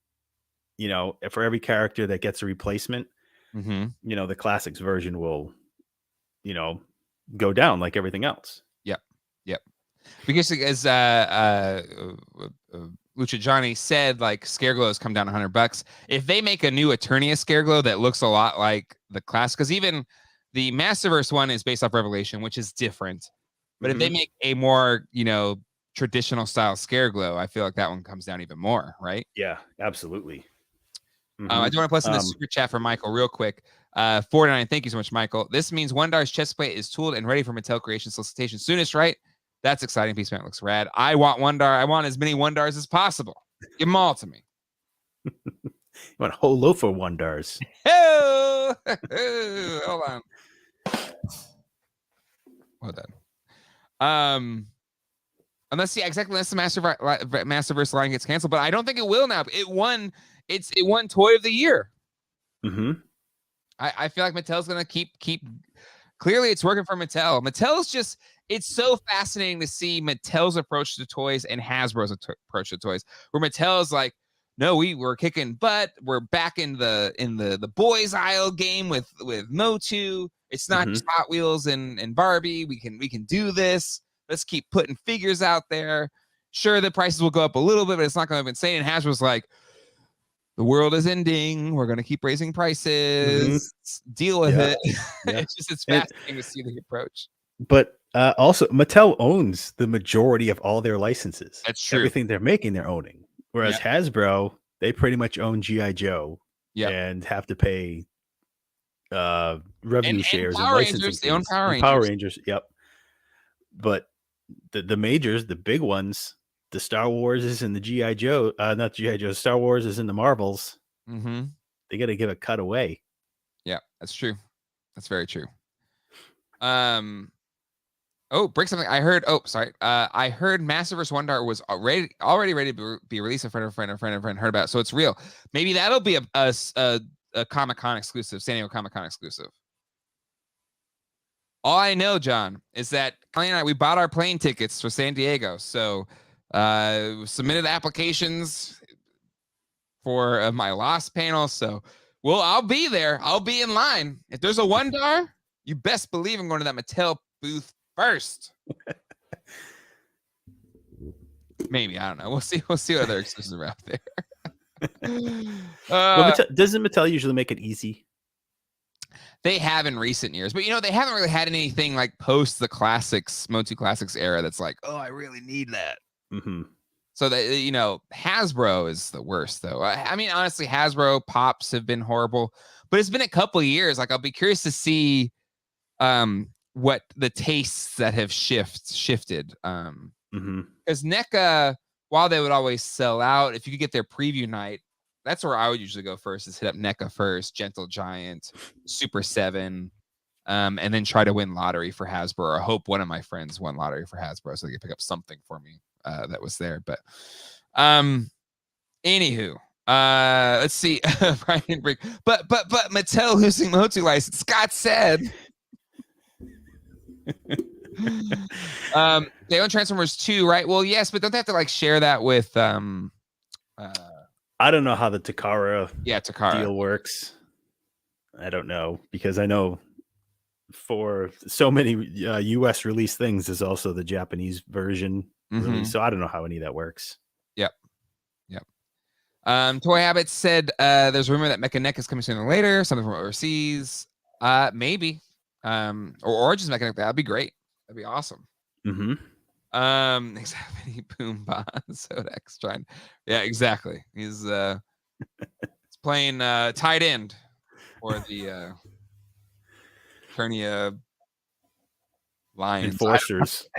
for every character that gets a replacement, the Classics version will, go down like everything else. Yep. Because as Lucha Johnny said, like Scareglows come down $100. If they make a new Eternia Scareglow that looks a lot like the class, because even the Masterverse one is based off Revelation, which is different. But if they make a more, traditional style Scareglow, I feel like that one comes down even more, right? Yeah, absolutely. I do want to plus in the super chat for Michael real quick. 49, thank you so much, Michael. This means Wondar's chest plate is tooled and ready for Mattel creation solicitation soonest, right? That's exciting. Piece man looks rad. I want Wondar. I want as many Wondars as possible. Give them all to me. You want a whole loaf of Wondars. Hold on. Well done. Unless the Masterverse line gets canceled, but I don't think it will now. It won Toy of the Year. Mm-hmm. I feel like Mattel's gonna keep. Clearly, it's working for Mattel. It's so fascinating to see Mattel's approach to toys and Hasbro's approach to toys. Where Mattel's like, no, we're kicking butt. We're back in the boys aisle game with MOTU. It's not just Hot Wheels and Barbie. We can do this. Let's keep putting figures out there. Sure, the prices will go up a little bit, but it's not going to be insane. And Hasbro's like, the world is ending. We're going to keep raising prices. Deal with it. Yeah. It's fascinating to see the approach. But also, Mattel owns the majority of all their licenses. That's true. Everything they're making, they're owning. Whereas Hasbro, they pretty much own G.I. Joe and have to pay revenue shares and licensing fees. They own Power Rangers. Yep. But the majors, the big ones, the Star Wars is in the G.I. Joe, not G.I. Joe, Star Wars is in the Marvels. Mm-hmm. They got to give a cut away. Yeah, that's true. That's very true. Break something. I heard Masterverse Wonder was already ready to be released. A friend heard about it, so it's real. Maybe that'll be a Comic-Con exclusive, San Diego Comic-Con exclusive. All I know, John, is that Kelly and I, we bought our plane tickets for San Diego. So submitted applications for my Lost panel. So I'll be there. I'll be in line. If there's a $1, you best believe I'm going to that Mattel booth first. Maybe. I don't know. We'll see what other exclusives are out there. Doesn't Mattel usually make it easy? They have in recent years, but they haven't really had anything like post the classics, MOTU Classics era that's like, oh, I really need that. Mm-hmm. So that Hasbro is the worst though. I mean, honestly, Hasbro Pops have been horrible, but it's been a couple of years. Like, I'll be curious to see what the tastes that have shifted. Because NECA, while they would always sell out, if you could get their preview night, that's where I would usually go first, is hit up NECA first, Gentle Giant, Super 7, and then try to win lottery for Hasbro, or I hope one of my friends won lottery for Hasbro so they could pick up something for me that was there. But anywho, let's see. Brian Brick. But Mattel losing MOTU license. Scott said they own Transformers 2, right? Well, yes, but don't they have to like share that with I don't know how the Takara deal works. I don't know, because I know for so many US release things, there's also the Japanese version release. So I don't know how any of that works. Yep. Toy Habits said there's a rumor that Mecha is coming sooner or later, something from overseas. Maybe. Or Origins Mecha. That'd be great. That'd be awesome. Exactly. Boomba Zodak's trying. Yeah, exactly. He's playing tight end for the Eternia Lions.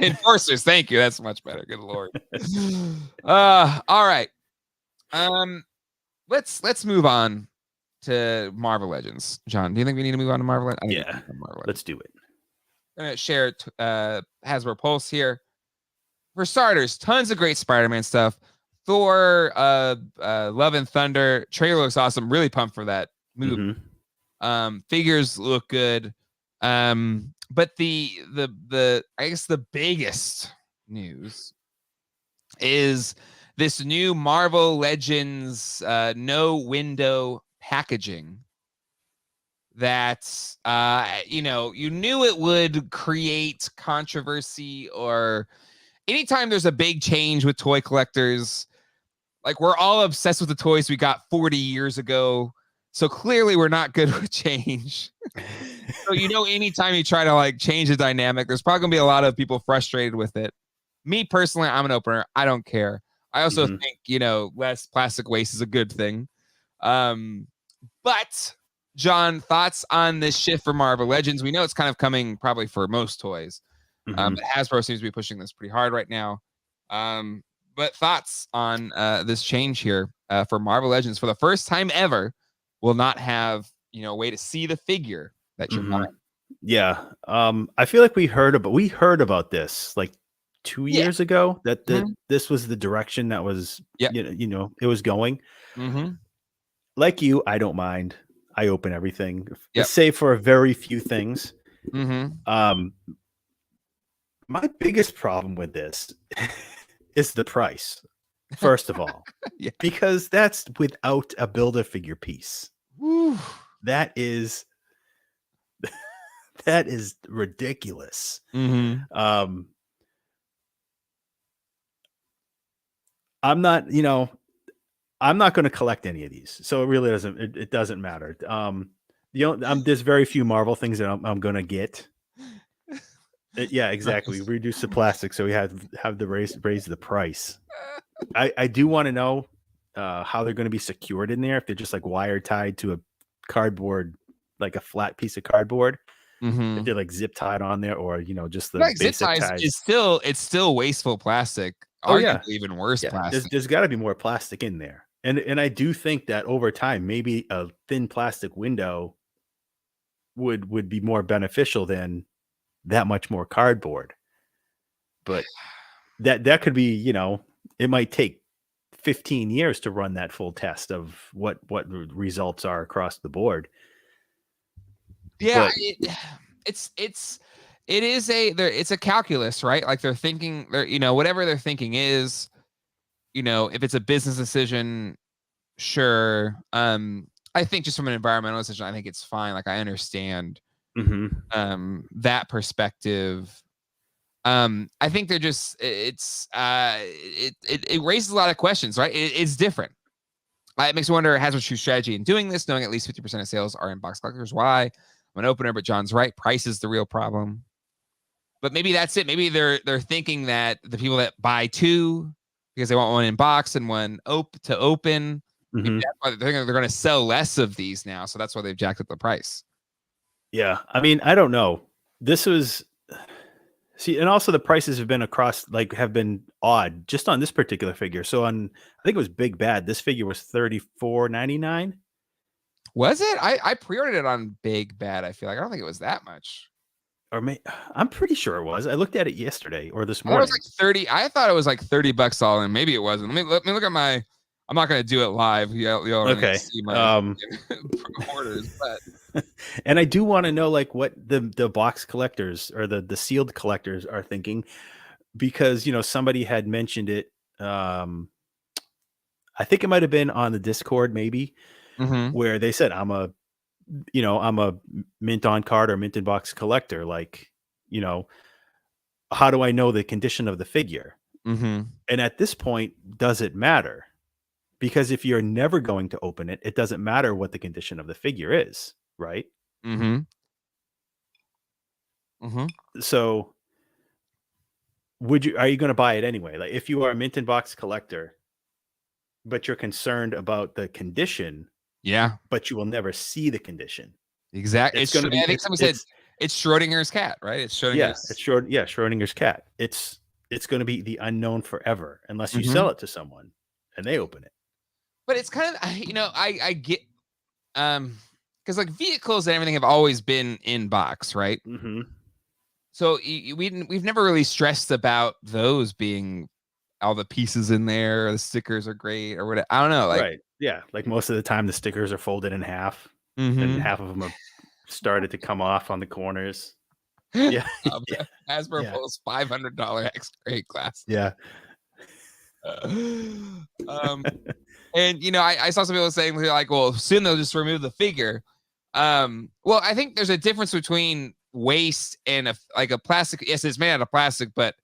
Enforcers. Thank you. That's much better. Good Lord. All right. Let's move on to Marvel Legends. John, do you think we need to move on to Marvel Legends? Yeah, let's do it. I'm going to share Hasbro Pulse here. For starters, tons of great Spider-Man stuff. Thor, Love and Thunder. Trailer looks awesome. Really pumped for that movie. Figures look good. But the I guess the biggest news is this new Marvel Legends no window packaging that you knew it would create controversy, or anytime there's a big change with toy collectors, like, we're all obsessed with the toys we got 40 years ago. So clearly we're not good with change. So, anytime you try to like change the dynamic, there's probably gonna be a lot of people frustrated with it. Me personally, I'm an opener. I don't care. I also think, less plastic waste is a good thing. But John, thoughts on this shift for Marvel Legends? We know it's kind of coming probably for most toys. But Hasbro seems to be pushing this pretty hard right now. But thoughts on this change here for Marvel Legends? For the first time ever, will not have a way to see the figure that you're buying. Yeah, I feel like we heard about this like 2 Yeah. years ago that Mhm. this was the direction that was, Yep. it was going. Mhm. Like you, I don't mind. I open everything, Yep. save for a very few things. Mhm. My biggest problem with this is the price, first of all, Yeah. because that's without a Build-A-Figure piece. Woo. That is that is ridiculous. Mhm. I'm not, I'm not going to collect any of these, so it really doesn't. It doesn't matter. There's very few Marvel things that I'm going to get. Yeah, exactly. Nice. Reduce the plastic, so we have to raise the price. I do want to know how they're going to be secured in there. If they're just like wire tied to a cardboard, like a flat piece of cardboard. If Mhm. they're like zip tied on there, or just the Like zip basic ties ties. is it's still wasteful plastic. Oh yeah, Arguably even worse yeah. plastic. There's got to be more plastic in there, and I do think that over time, maybe a thin plastic window would be more beneficial than that much more cardboard. But that could be, it might take 15 years to run that full test of what results are across the board. Yeah, But it's a calculus, right? Like they're thinking, whatever their thinking is, if it's a business decision, sure. I think just from an environmental decision, I think it's fine. Like I understand that perspective. I think they're just it raises a lot of questions, right? It's different. It makes me wonder Hasbro's true strategy in doing this, knowing at least 50% of sales are in box collectors. Why? I'm an opener, but John's right. Price is the real problem. But maybe that's it. Maybe they're thinking that the people that buy two because they want one in box and one to open, maybe that's why they're going to sell less of these now. So that's why they've jacked up the price. Yeah, I mean, I don't know. This was and also the prices have been have been odd just on this particular figure. So I think it was Big Bad. This figure was $34.99. Was it? I pre-ordered it on Big Bad. I feel like I don't think it was that much. I'm pretty sure it was. I looked at it yesterday or this I thought morning. it was like 30. I thought it was like $30 all in. Maybe it wasn't. Let me look at my. I'm not going to do it live. You'll Okay. see my orders, but and I do want to know like what the box collectors or the sealed collectors are thinking, because somebody had mentioned it. I think it might have been on the Discord, maybe, where they said I'm a mint on card or mint in box collector. Like, how do I know the condition of the figure? And at this point, does it matter? Because if you're never going to open it, it doesn't matter what the condition of the figure is, right? So are you going to buy it anyway? Like if you are a mint in box collector, but you're concerned about the condition, but you will never see the condition. Exactly. I think somebody said it's Schrodinger's cat, right? It's Schrodinger's. Yeah, Schrodinger's cat. It's going to be the unknown forever unless you sell it to someone and they open it. But it's kind of, I get, because like vehicles and everything have always been in box, right? So we've never really stressed about those being all the pieces in there. Or the stickers are great or whatever. I don't know. Like, right. Yeah. Like most of the time the stickers are folded in half and half of them have started to come off on the corners. Yeah. Hasbro pulls $500 X-grade glass. Yeah. And I saw some people saying like, well, soon they'll just remove the figure. Well, I think there's a difference between waste and a plastic. Yes, it's made out of plastic, but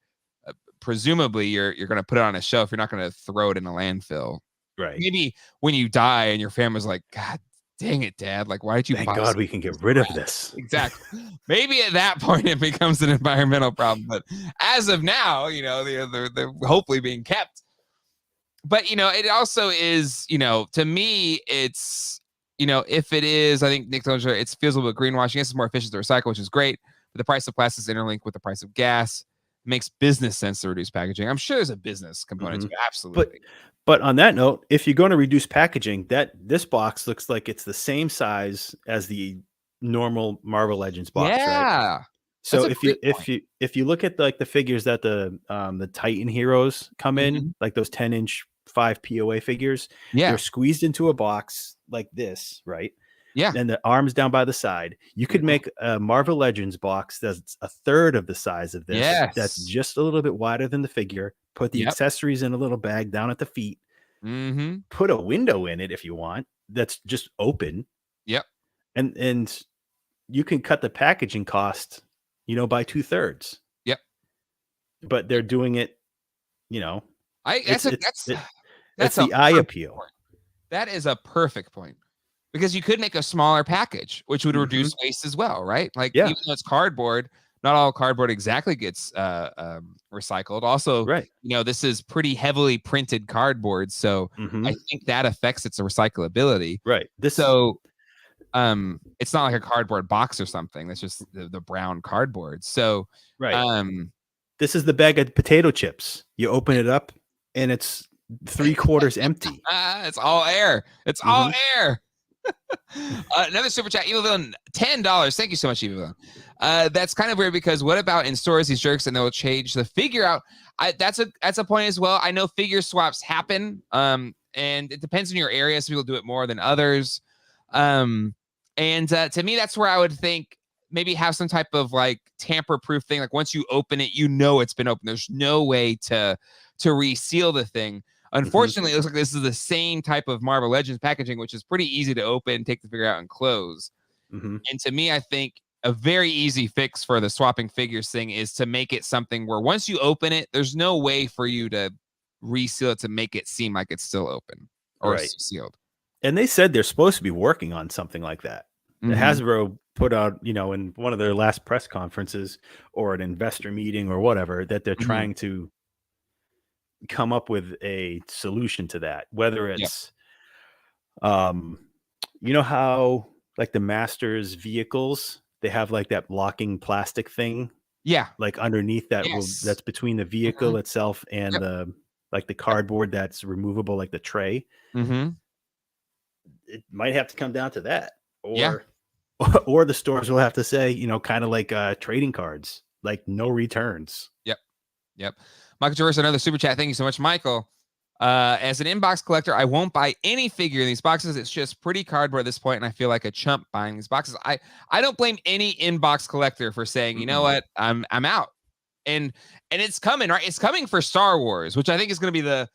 presumably you're going to put it on a shelf. You're not going to throw it in a landfill. Right. Maybe when you die and your family's like, God dang it, Dad! Like, why did you? Thank God we can get rid of this. Exactly. Maybe at that point it becomes an environmental problem, but as of now, they're hopefully being kept. But it also is, to me, it's if it is, I think Nick told you it feels a little bit greenwashing. Yes, it's more efficient to recycle, which is great. But the price of plastic is interlinked with the price of gas. It makes business sense to reduce packaging. I'm sure there's a business component to it. Absolutely. But on that note, if you're going to reduce packaging, this box looks like it's the same size as the normal Marvel Legends box, right? So That's a great point. if you look at the figures that the Titan heroes come in, Mhm. like those 10-inch 5 POA figures, Yeah. they're squeezed into a box like this, right? Yeah. And the arms down by the side. You could Mhm. make a Marvel Legends box that's a third of the size of this. That's Yes. just a little bit wider than the figure. Put the Yep. accessories in a little bag down at the feet. Mm-hmm. Put a window in it if you want. That's just open. Yep. And you can cut the packaging cost, by 2/3. Yep. But they're doing it, That's it's a the eye perfect appeal. point. That is a perfect point. Because you could make a smaller package, which would reduce waste as well, right? Like, Yeah. even though it's cardboard, not all cardboard exactly gets recycled. Also, Right. this is pretty heavily printed cardboard, so I think that affects its recyclability. Right. So, it's not like a cardboard box or something. That's just the brown cardboard. So, right. This is the bag of potato chips. You open it up, and it's 3/4 empty. It's all air. It's all air. Another super chat, Evil Villain, $10. Thank you so much, Evil Villain. That's kind of weird because what about in stores these jerks and they'll change the figure out? That's a point as well. I know figure swaps happen, and it depends on your area. Some people do it more than others. And to me, that's where I would think maybe have some type of like tamper-proof thing. Like once you open it, it's been opened. There's no way to reseal the thing. Unfortunately, it looks like this is the same type of Marvel Legends packaging, which is pretty easy to open, take the figure out, and close. And to me, I think a very easy fix for the swapping figures thing is to make it something where once you open it, there's no way for you to reseal it to make it seem like it's still open or sealed. And they said they're supposed to be working on something like that. The Hasbro put out, in one of their last press conferences or an investor meeting or whatever, that they're trying to come up with a solution to that, whether it's how like the Masters vehicles, they have like that locking plastic thing like underneath that's between the vehicle itself and the cardboard that's removable, like the tray. It might have to come down to that, or the stores will have to say, kind of like trading cards, like no returns. Yep. Michael George, another super chat. Thank you so much, Michael. As an inbox collector, I won't buy any figure in these boxes. It's just pretty cardboard at this point, and I feel like a chump buying these boxes. I don't blame any inbox collector for saying, you know what, I'm out. And it's coming, right? It's coming for Star Wars, which I think is going to be the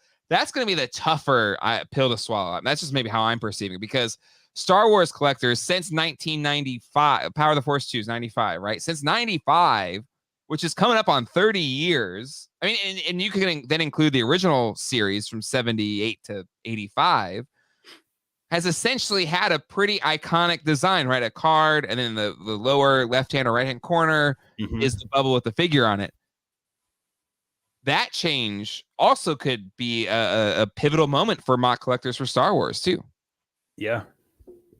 tougher pill to swallow. That's just maybe how I'm perceiving it, because Star Wars collectors since 1995, Power of the Force 2 is 95, right? Since 95, which is coming up on 30 years. I mean, and you can then include the original series from 78 to 85, has essentially had a pretty iconic design, right? A card, and then the lower left-hand or right-hand corner is the bubble with the figure on it. That change also could be a pivotal moment for mock collectors for Star Wars, too. Yeah.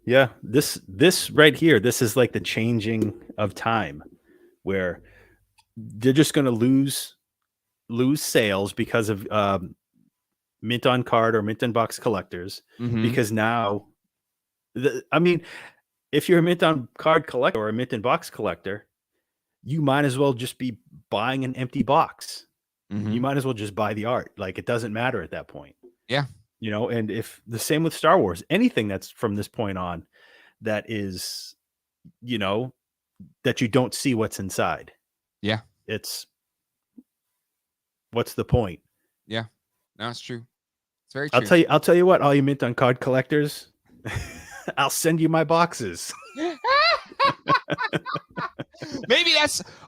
Yeah. This right here, this is like the changing of time, where they're just going to lose sales because of mint on card or mint in box collectors, because now if you're a mint on card collector or a mint in box collector, you might as well just be buying an empty box. You might as well just buy the art. Like, it doesn't matter at that point. Yeah. And if the same with Star Wars, anything that's from this point on that is, that you don't see what's inside. Yeah. What's the point? Yeah. No, it's true. It's very true. I'll tell you what, all you mint on card collectors, I'll send you my boxes. Maybe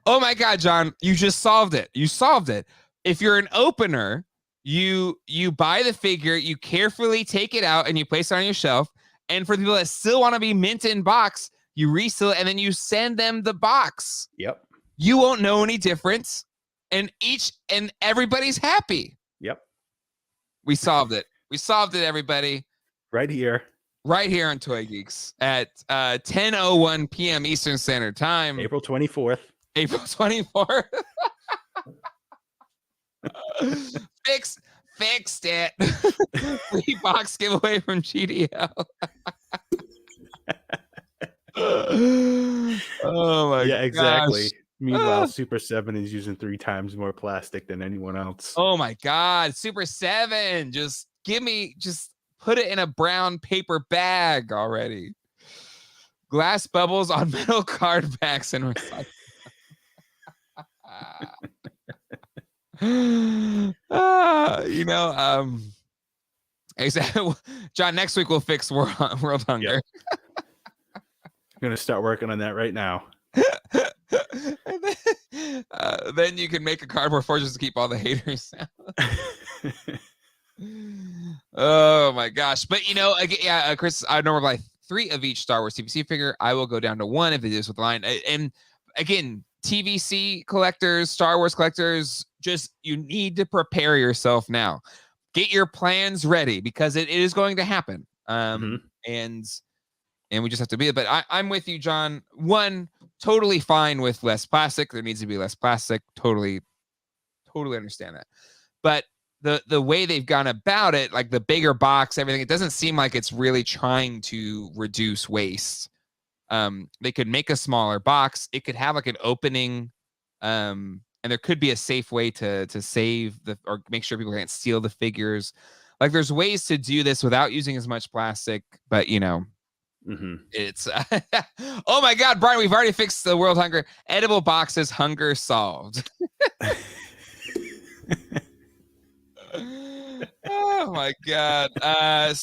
oh my God, John, you just solved it. You solved it. If you're an opener, you buy the figure, you carefully take it out and you place it on your shelf. And for the people that still want to be mint in box, you reseal it and then you send them the box. Yep. You won't know any difference. And everybody's happy. Yep. We solved it. We solved it, everybody. Right here on Toy Geeks at 10:01 p.m. Eastern Standard Time. April 24th. Fixed it. Free box giveaway from GDL. Oh my god. Yeah, exactly. Meanwhile, Super 7 is using 3 times more plastic than anyone else. Oh my God, Super 7. Just put it in a brown paper bag already. Glass bubbles on metal card backs and recycle. Exactly. John, next week we'll fix world hunger. Yep. I'm gonna start working on that right now. Then you can make a cardboard fortress to keep all the haters out. Oh my gosh. But Chris, I know we're like 3 of each Star Wars TVC figure. I will go down to 1 if it is with the line. And again, TVC collectors, Star Wars collectors, just you need to prepare yourself now. Get your plans ready because it is going to happen. And we just have to be it. But I'm with you, John. 1, totally fine with less plastic. There needs to be less plastic. Totally understand that. But the way they've gone about it, like the bigger box, everything, it doesn't seem like it's really trying to reduce waste. They could make a smaller box. It could have like an opening, and there could be a safe way to save or make sure people can't steal the figures. Like there's ways to do this without using as much plastic, but it's oh my God, Brian, we've already fixed the world hunger. Edible boxes, hunger solved. Oh my God.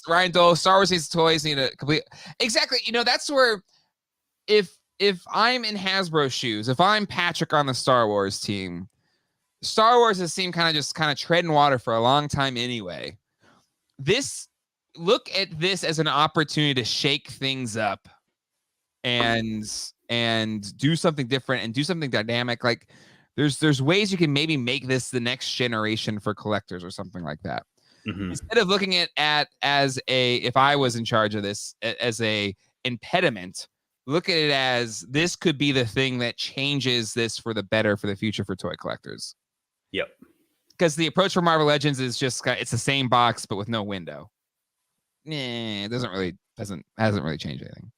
Ryan Dole, Star Wars needs toys, need a complete. Exactly. That's where if I'm in Hasbro shoes, if I'm Patrick on the Star Wars team, Star Wars has seemed kind of treading water for a long time anyway. Look at this as an opportunity to shake things up and do something different and do something dynamic. Like there's ways you can maybe make this the next generation for collectors or something like that. Instead of looking at as if I was in charge of this as a impediment, look at it as this could be the thing that changes this for the better for the future for toy collectors. Yep. Because the approach for Marvel Legends is just it's the same box but with no window. It hasn't really changed anything.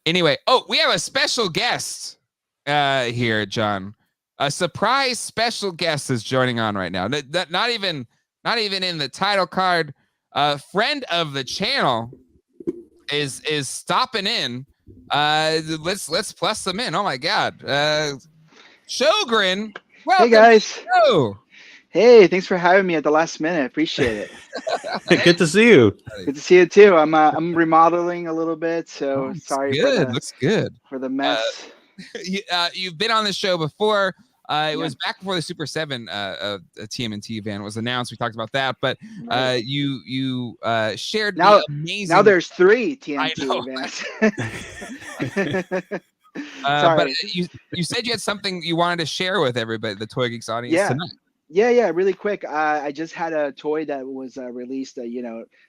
Anyway, we have a special guest here, John. A surprise special guest is joining on right now. Not even in the title card. Friend of the channel is stopping in. Let's plus them in. Oh my God. Chogrin. Welcome. Hey guys. To hey, thanks for having me at the last minute. Appreciate it. Good to see you. Good to see you too. I'm remodeling a little bit, so sorry looks good for the mess. You've been on the show before. It was back before the Super 7 TMNT van was announced. We talked about that, but you shared the amazing. Now there's 3 TMNT vans. But you said you had something you wanted to share with everybody, the Toy Geeks audience tonight. Yeah, really quick. I just had a toy that was released.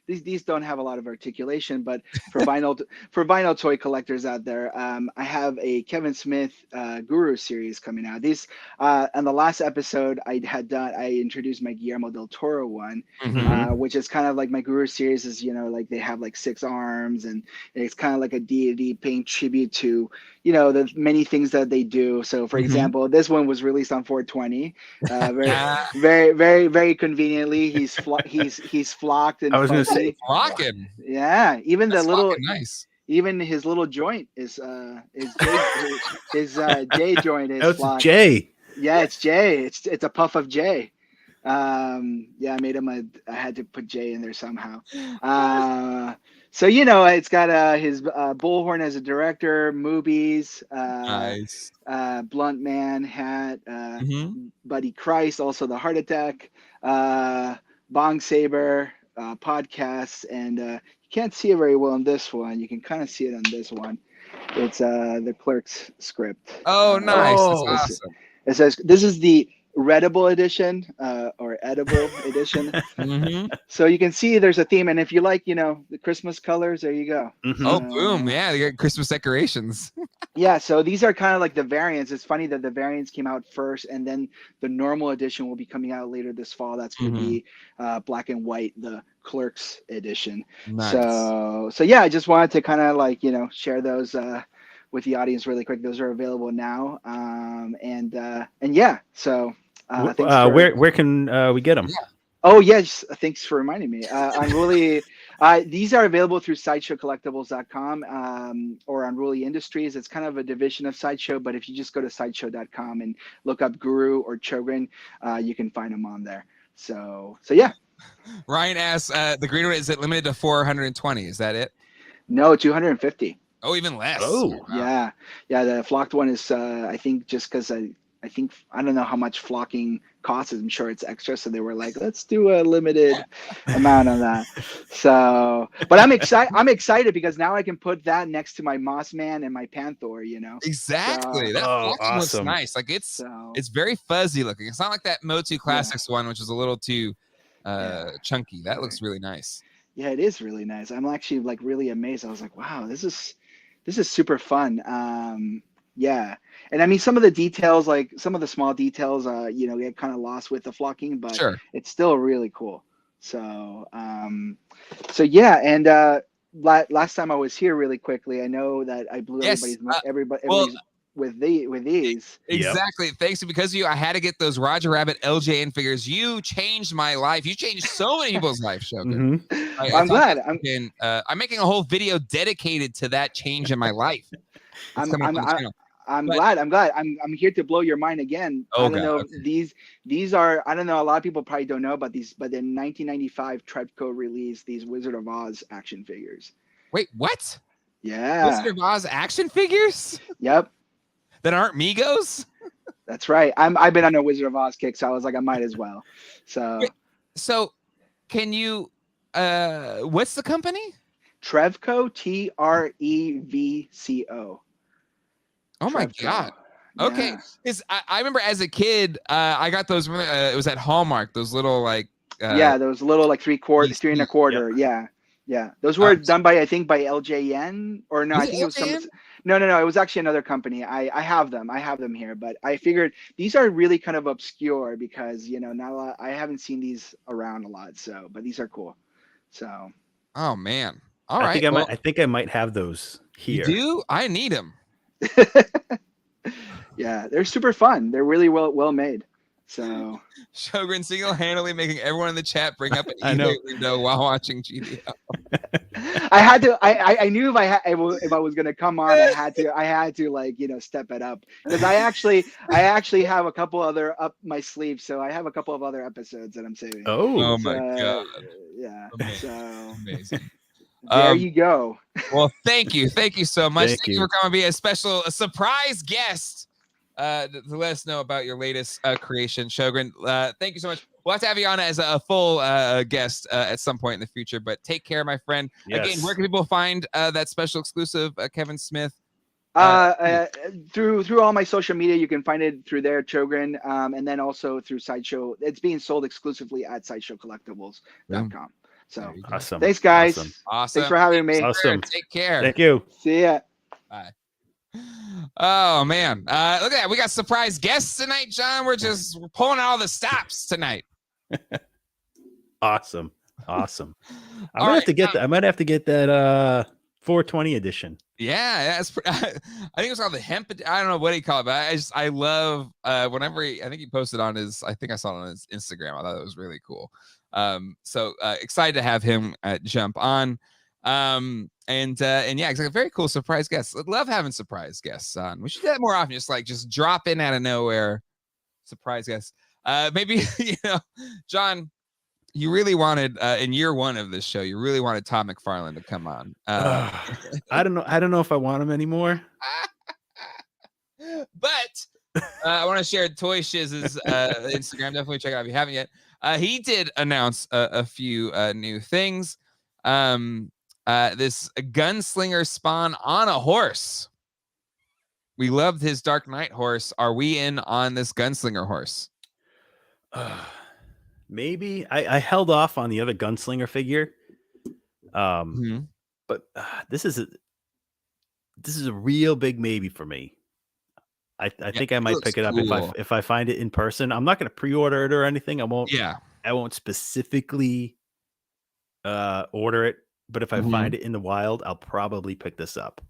These don't have a lot of articulation, but for vinyl toy collectors out there, I have a Kevin Smith Guru series coming out. These on the last episode I introduced my Guillermo del Toro one, which is kind of like my Guru series is like they have like 6 arms and it's kind of like a deity paying tribute to the many things that they do. So for example, this one was released on 420. Very conveniently, he's flocked and I was going to say flocking. Yeah, even That's the little nice. Even his little joint is his J joint is flocked. J. Yeah, it's J. It's a puff of J. I made him I had to put J in there somehow. So it's got his Bullhorn as a director, movies, nice. Blunt Man hat, Buddy Christ, also the Heart Attack, Bong Saber, podcasts, and you can't see it very well in this one. You can kind of see it on this one. It's the Clerks script. Oh, nice. That's awesome. It says this is the readable edition or edible edition. So you can see there's a theme, and if you like the Christmas colors, there you go. Boom. Yeah, they got Christmas decorations. Yeah, so these are kind of like the variants. It's funny that the variants came out first and then the normal edition will be coming out later this fall. That's going to be black and white, the Clerks edition. Nice. So yeah, I just wanted to kind of like share those with the audience really quick. Those are available now. And yeah, so thanks for, where can we get them? Yeah. Oh yes, thanks for reminding me. Unruly, these are available through sideshowcollectibles.com or Unruly Industries. It's kind of a division of Sideshow, but if you just go to sideshow.com and look up Guru or Chogrin, you can find them on there. So yeah. Ryan asks, the green one, is it limited to 420? Is that it? No, 250. Oh, even less. Oh. Wow. Yeah. The flocked one is, I think, just because I think I don't know how much flocking costs. I'm sure it's extra, so they were like, let's do a limited amount of that. So, but I'm excited because now I can put that next to my Moss Man and my Panther. Exactly. So, That flocking looks awesome. nice. Like it's very fuzzy looking. It's not like that MOTU Classics one, which is a little too chunky. That looks really nice. Yeah, it is really nice. I'm actually like really amazed. I was like, wow, this is super fun. Yeah. And I mean, some of the details, like some of the small details, get kind of lost with the flocking, but Sure. it's still really cool. So, yeah. And last time I was here, really quickly, I know that I blew everybody's with these. Exactly. Thanks because of you, I had to get those Roger Rabbit LJN figures. You changed my life. You changed so many people's lives, Shogun. I'm glad. I'm making a whole video dedicated to that change in my life. I'm glad. I'm here to blow your mind again. Oh, I don't know. These are, I don't know. A lot of people probably don't know about these, but in 1995, Trevco released these Wizard of Oz action figures. Wait, what? Yeah. Wizard of Oz action figures? Yep. That aren't Migos? That's right. I've been on a Wizard of Oz kick, so I was like, I might as well. So can you, what's the company? Trevco, Trevco. Oh my God. Okay. Yeah. Because I remember as a kid, I got those, it was at Hallmark, those little like. Those little like 3 1/4. Yep. Yeah. Those were done by, I think, by LJN or no, I think it was some. No. It was actually another company. I have them here, but I figured these are really kind of obscure because, not a lot, I haven't seen these around a lot. So, but these are cool. So. Oh man. All right. I think I might have those here. You do? I need them. Yeah, they're super fun. They're really well made. So Chogrin single-handedly making everyone in the chat bring up an eBay window while watching GDO. I had to. I knew if I was gonna come on, I had to like step it up because I actually have a couple other up my sleeve. So I have a couple of other episodes that I'm saving. Oh my God! Yeah. Amazing. So amazing. There you go. Well, thank you so much. Thank you you for coming to be a surprise guest to let us know about your latest creation, Chogrin. Thank you so much. We'll have to have you on as a full guest at some point in the future, but take care, my friend. Yes. Again, where can people find that special exclusive Kevin Smith? Through all my social media, you can find it through there, Chogrin, and then also through Sideshow. It's being sold exclusively at sideshowcollectibles.com. So awesome. Thanks, guys. Awesome. Thanks for having me. Awesome. Take care. Thank you. See ya. Bye. Oh man, look at that. We got surprise guests tonight, John. We're pulling out all the stops tonight. Awesome. I might have to get that. I might have to get that 420 edition. Yeah, that's I think it's called the hemp. I don't know what he called it, but I love whenever I think he posted on his, I think I saw it on his Instagram. I thought it was really cool. So excited to have him jump on. And yeah, exactly. Very cool surprise guests. I love having surprise guests on. We should do that more often. Just drop in out of nowhere, surprise guests. Maybe John, you really wanted in year one of this show, you really wanted Tom McFarlane to come on. I don't know if I want him anymore. But I want to share Toy Shiz's Instagram. Definitely check it out if you haven't yet. He did announce a few new things. This gunslinger Spawn on a horse. We loved his Dark Knight horse. Are we in on this gunslinger horse? Maybe I held off on the other gunslinger figure. But this is a real big maybe for me. I think I might pick it up if I find it in person. I'm not going to pre-order it or anything. I won't. Yeah. I won't specifically order it, but if I find it in the wild, I'll probably pick this up.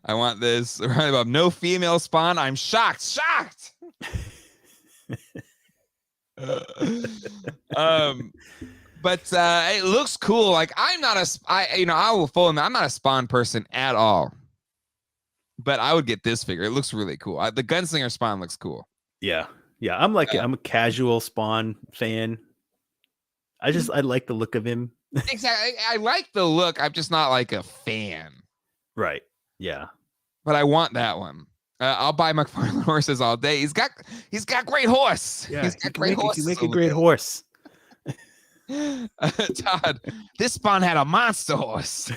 I want this right above. No female Spawn. I'm shocked. But it looks cool. Like I'm not I will fully admit I'm not a Spawn person at all. But I would get this figure. It looks really cool. The Gunslinger Spawn looks cool. Yeah. I'm a casual Spawn fan. I like the look of him. Exactly. I like the look. I'm just not like a fan. Right. Yeah. But I want that one. I'll buy McFarlane horses all day. He's got great horse. Yeah, he's got great horse. He can make a great horse. Todd, this Spawn had a monster horse.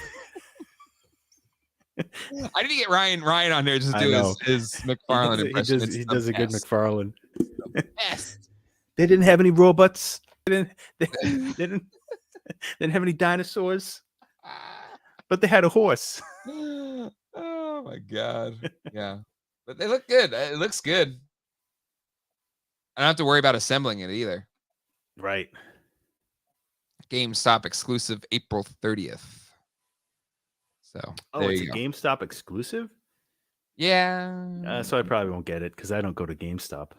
I need to get Ryan on there just to do his McFarlane impression. He does a good McFarlane. Best. They didn't have any robots. They didn't have any dinosaurs. But they had a horse. Oh my god. Yeah. But they look good. It looks good. I don't have to worry about assembling it either. Right. GameStop exclusive April 30th. So it's a GameStop exclusive? Yeah. So I probably won't get it because I don't go to GameStop.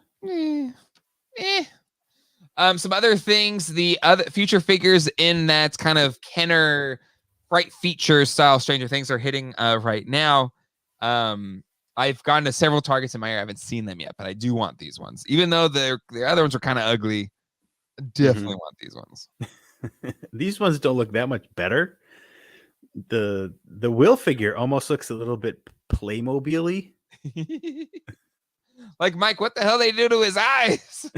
Some other things, the other future figures in that kind of Kenner Fright Feature style Stranger Things are hitting right now. I've gone to several Targets in my area. I haven't seen them yet, but I do want these ones. Even though the other ones are kind of ugly, I definitely want these ones. These ones don't look that much better. The Will figure almost looks a little bit Playmobil-y. Like, Mike, what the hell they do to his eyes?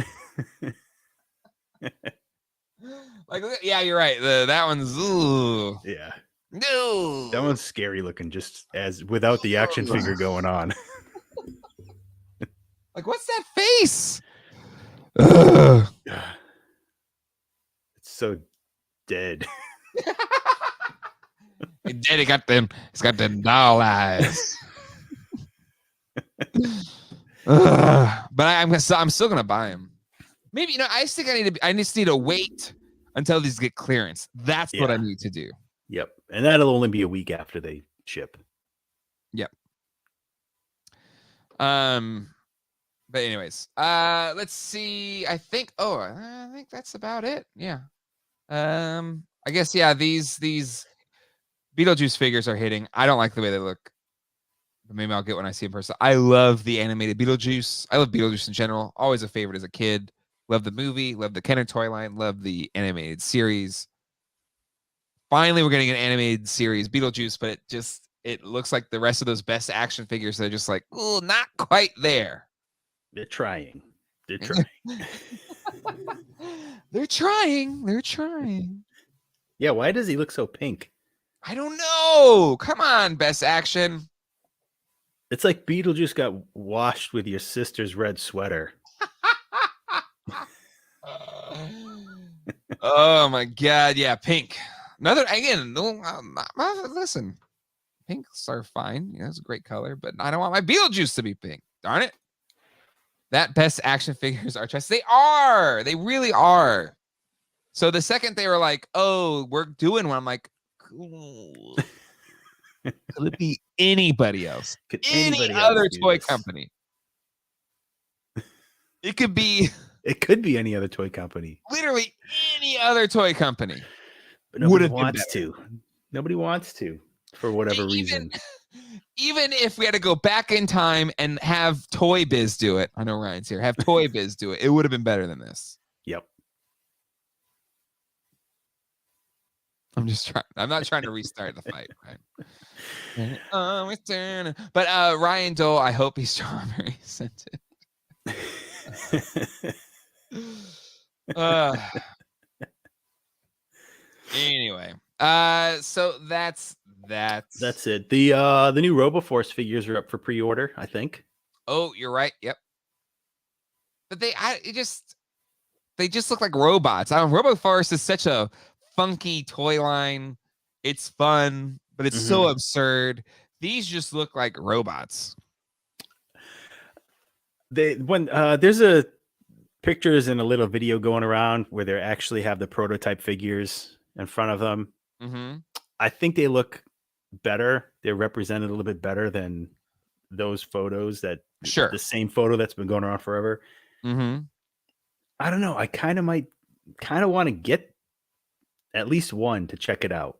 Like, yeah, you're right. That one's ooh. Yeah. No. That one's scary looking, just as without the action figure going on. Like, what's that face? Ugh. It's so dead. It's got them doll eyes. But I'm still gonna buy him. Maybe I just think I just need to wait until these get clearance. That's what I need to do. Yep, and that'll only be a week after they ship. Yep. But anyways, let's see. I think that's about it. Yeah. I guess these Beetlejuice figures are hitting. I don't like the way they look, but maybe I'll get when I see in person. I love the animated Beetlejuice. I love Beetlejuice in general. Always a favorite as a kid. Love the movie. Love the Kenner toy line. Love the animated series. Finally, we're getting an animated series Beetlejuice, but it looks like the rest of those best action figures. They're just like, oh, not quite there. They're trying. They're trying. Yeah, why does he look so pink? I don't know. Come on, best action. It's like Beetlejuice got washed with your sister's red sweater. Oh my god, yeah, pink. Listen, pinks are fine. It's a great color, but I don't want my Beetlejuice to be pink. Darn it. That best action figures are trust. They are. They really are. So the second they were like, "Oh, we're doing one," I'm like, "Cool." Could it be anybody else? Any other toy company? It could be. It could be any other toy company. Literally any other toy company. But nobody wants to. Nobody wants to, for whatever reason. Even if we had to go back in time and have Toy Biz do it, I know Ryan's here. Have Toy Biz do it. It would have been better than this. Yep. I'm not trying to restart the fight. Right? But Ryan Dole, I hope he's strawberry scented. Anyway, so that's it. The new Roboforce figures are up for pre-order, I think. Oh, you're right. Yep. But they just look like robots. Roboforce is such a funky toy line. It's fun, but it's so absurd. These just look like robots. There's a pictures and a little video going around where they actually have the prototype figures in front of them. Mm-hmm. I think they look better. They're represented a little bit better than those photos that Sure. the same photo that's been going around forever. Mm-hmm. I don't know. I kind of want to get at least one to check it out.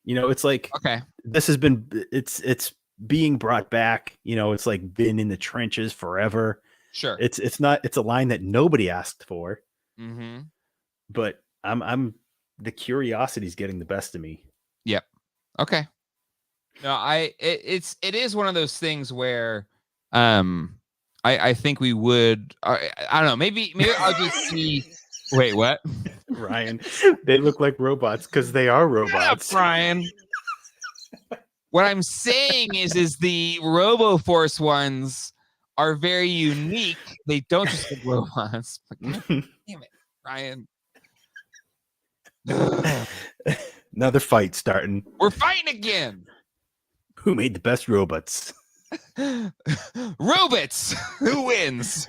It's like, Okay. this has been, it's being brought back. It's like been in the trenches forever. Sure. It's a line that nobody asked for, Mm-hmm. but the curiosity is getting the best of me. Yep. Okay. No, it is one of those things where, I think we would, I don't know, maybe I'll just see. Wait, what? Ryan, they look like robots because they are robots. Shut up, Ryan. What I'm saying is the Roboforce ones are very unique. They don't just look robots. God damn it, Ryan. Another fight starting. We're fighting again. Who made the best robots? Robots. Who wins?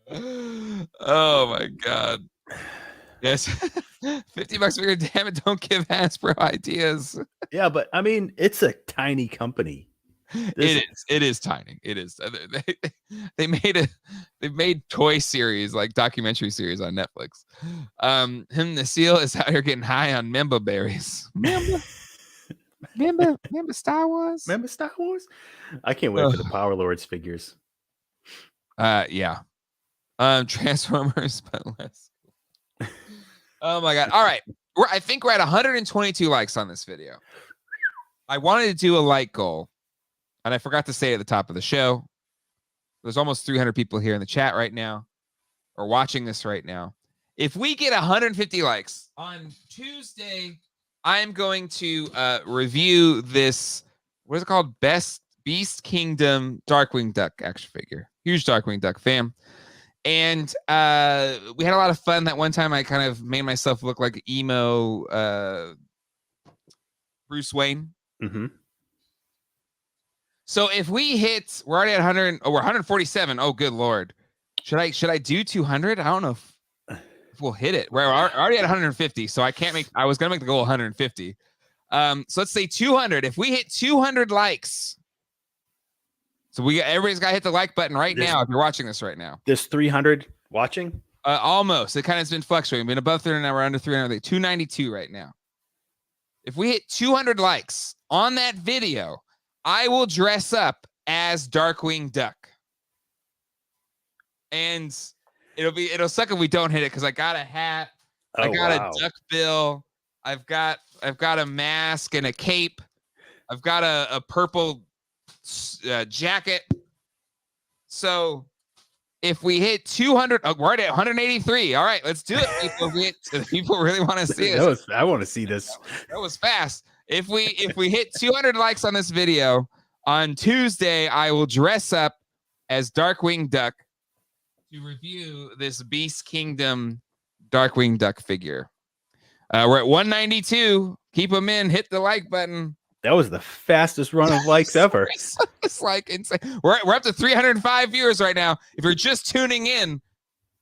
Oh my god. Yes. $50 for your damn it. Don't give Hasbro ideas. Yeah, but I mean, it's a tiny company. It is tiny. It is. They made toy series, like documentary series on Netflix. The seal is out here getting high on member berries. Remember Star Wars? Remember Star Wars? I can't wait for the Power Lords figures. Yeah. Transformers, but less. Oh my god. All right. I think we're at 122 likes on this video. I wanted to do a like goal, and I forgot to say at the top of the show. There's almost 300 people here in the chat right now, or watching this right now. If we get 150 likes on Tuesday, I'm going to review this, what is it called? Beast Kingdom Darkwing Duck action figure. Huge Darkwing Duck fan. And we had a lot of fun. That one time I kind of made myself look like emo Bruce Wayne. Mm-hmm. So if we hit, we're already at 100. Oh, we're 147. Oh, good Lord. Should I do 200? I don't know if we'll hit it. We're already at 150. So I was going to make the goal 150. So let's say 200. If we hit 200 likes. So everybody's got to hit the like button right now if you're watching this right now. There's 300 watching? Almost. It kind of has been fluctuating. We've been above 300 now. We're under 300. 292 right now. If we hit 200 likes on that video, I will dress up as Darkwing Duck. And it'll suck if we don't hit it because I got a hat. I got a duck bill. I've got a mask and a cape. I've got a purple jacket. So if we hit 200, we're at 183. All right, let's do it. People really want to see it. I want to see this. That was fast. If we hit 200 likes on this video on Tuesday, I will dress up as Darkwing Duck to review this Beast Kingdom Darkwing Duck figure. We're at 192. Keep them in. Hit the like button. That was the fastest run of likes ever. It's like insane. We're up to 305 viewers right now. If you're just tuning in,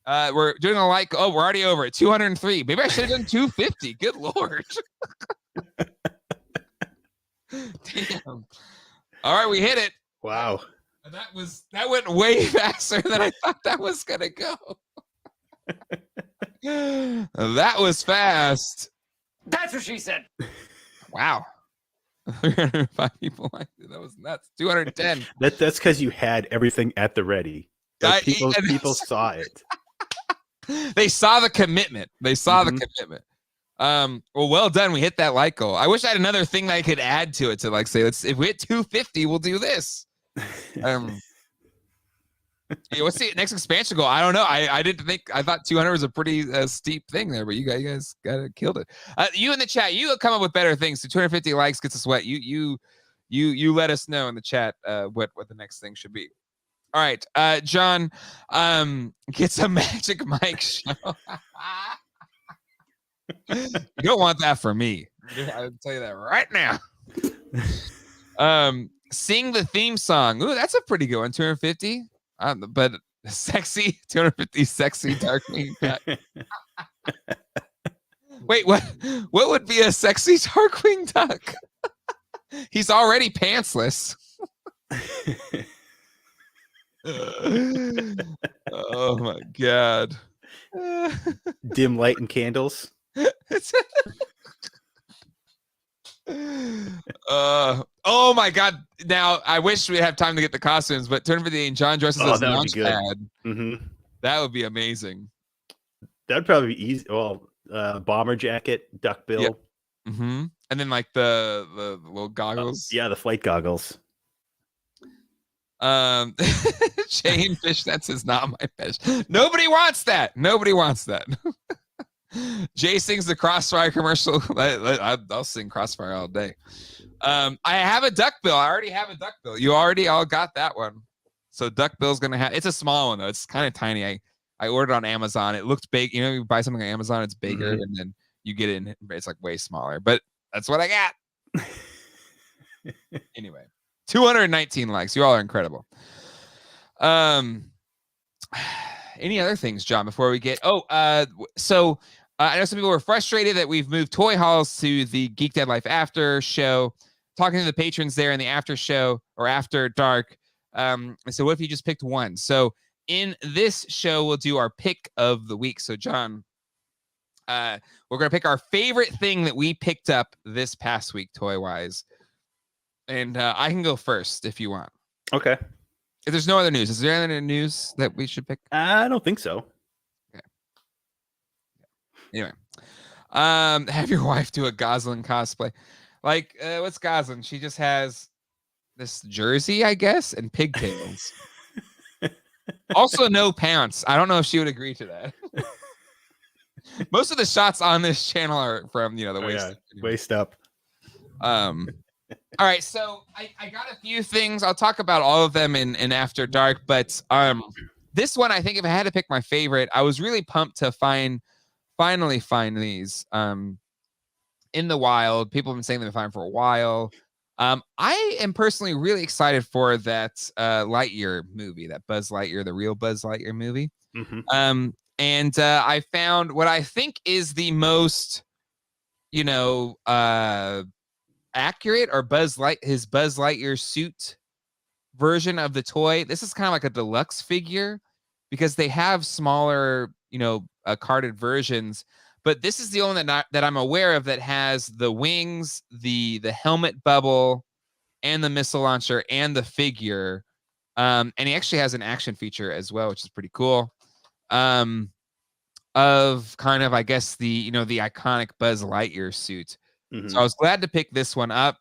we're doing a like. Oh, we're already over at 203. Maybe I should have done 250. Good Lord. Damn. All right, we hit it. Wow. That went way faster than I thought that was gonna go. That was fast. That's what she said. Wow. 305 people liked it. That was nuts. 210. That's because you had everything at the ready. Like people saw it. They saw the commitment. The commitment. Well done. We hit that like goal. I wish I had another thing that I could add to it to like say, if we hit 250, we'll do this. What's the next expansion goal? I don't know. I thought 200 was a pretty steep thing there, but you guys killed it. You in the chat, you come up with better things. So 250 likes gets us wet. You let us know in the chat what the next thing should be. All right, John, gets a Magic Mike show. You don't want that for me. I'll tell you that right now. Sing the theme song. Ooh, that's a pretty good one. 250. But sexy 250 sexy Darkwing Duck. Wait, what would be a sexy Darkwing Duck? He's already pantsless. Oh my god. Dim light and candles. Oh my god. Now I wish we had time to get the costumes, but turn for the John dresses as that would be good. Launchpad. Mm-hmm. That would be amazing. That'd probably be easy. Well, bomber jacket, duckbill. Yep. Mm-hmm. And then like the little goggles. Yeah, the flight goggles. Chain fishnets is not my fish. Nobody wants that. Nobody wants that. Jay sings the Crossfire commercial. I'll sing Crossfire all day. I have a duckbill. I already have a duckbill. You already all got that one. So duckbill's gonna have. It's a small one though. It's kind of tiny. I ordered on Amazon. It looked big. You know, you buy something on Amazon, it's bigger, and then you get it in. It's like way smaller. But that's what I got. Anyway. 219 likes. You all are incredible. Any other things, John, before we get... I know some people were frustrated that we've moved Toy Halls to the Geek Dead Life After show. Talking to the patrons there in the after show or after dark. So what if you just picked one? So in this show, we'll do our pick of the week. So John, we're going to pick our favorite thing that we picked up this past week, toy-wise. And I can go first if you want. Okay. If there's no other news, is there any other news that we should pick? I don't think so. Okay. Anyway, have your wife do a Goslin cosplay. Like, what's Goslin? She just has this jersey, I guess, and pigtails. Also, no pants. I don't know if she would agree to that. Most of the shots on this channel are from the waist. Yeah. Waist up. All right, so I got a few things. I'll talk about all of them in After Dark, but this one, I think if I had to pick my favorite, I was really pumped to finally find these in the wild. People have been saying they've been fine for a while. I am personally really excited for that Lightyear movie, that Buzz Lightyear, the real Buzz Lightyear movie. Mm-hmm. And I found what I think is the most, accurate or his Buzz Lightyear suit version of the toy. This is kind of like a deluxe figure because they have smaller, carded versions, but this is the only that I'm aware of that has the wings, the helmet bubble, and the missile launcher and the figure. And he actually has an action feature as well, which is pretty cool. Of kind of, I guess, the iconic Buzz Lightyear suit. Mm-hmm. So I was glad to pick this one up.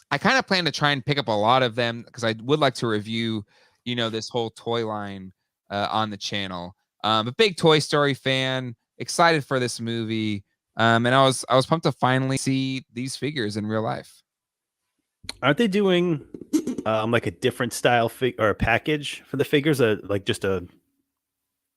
I kind of plan to try and pick up a lot of them because I would like to review, this whole toy line on the channel. A big Toy Story fan, excited for this movie, and I was pumped to finally see these figures in real life. Aren't they doing like a different style or a package for the figures? Like just a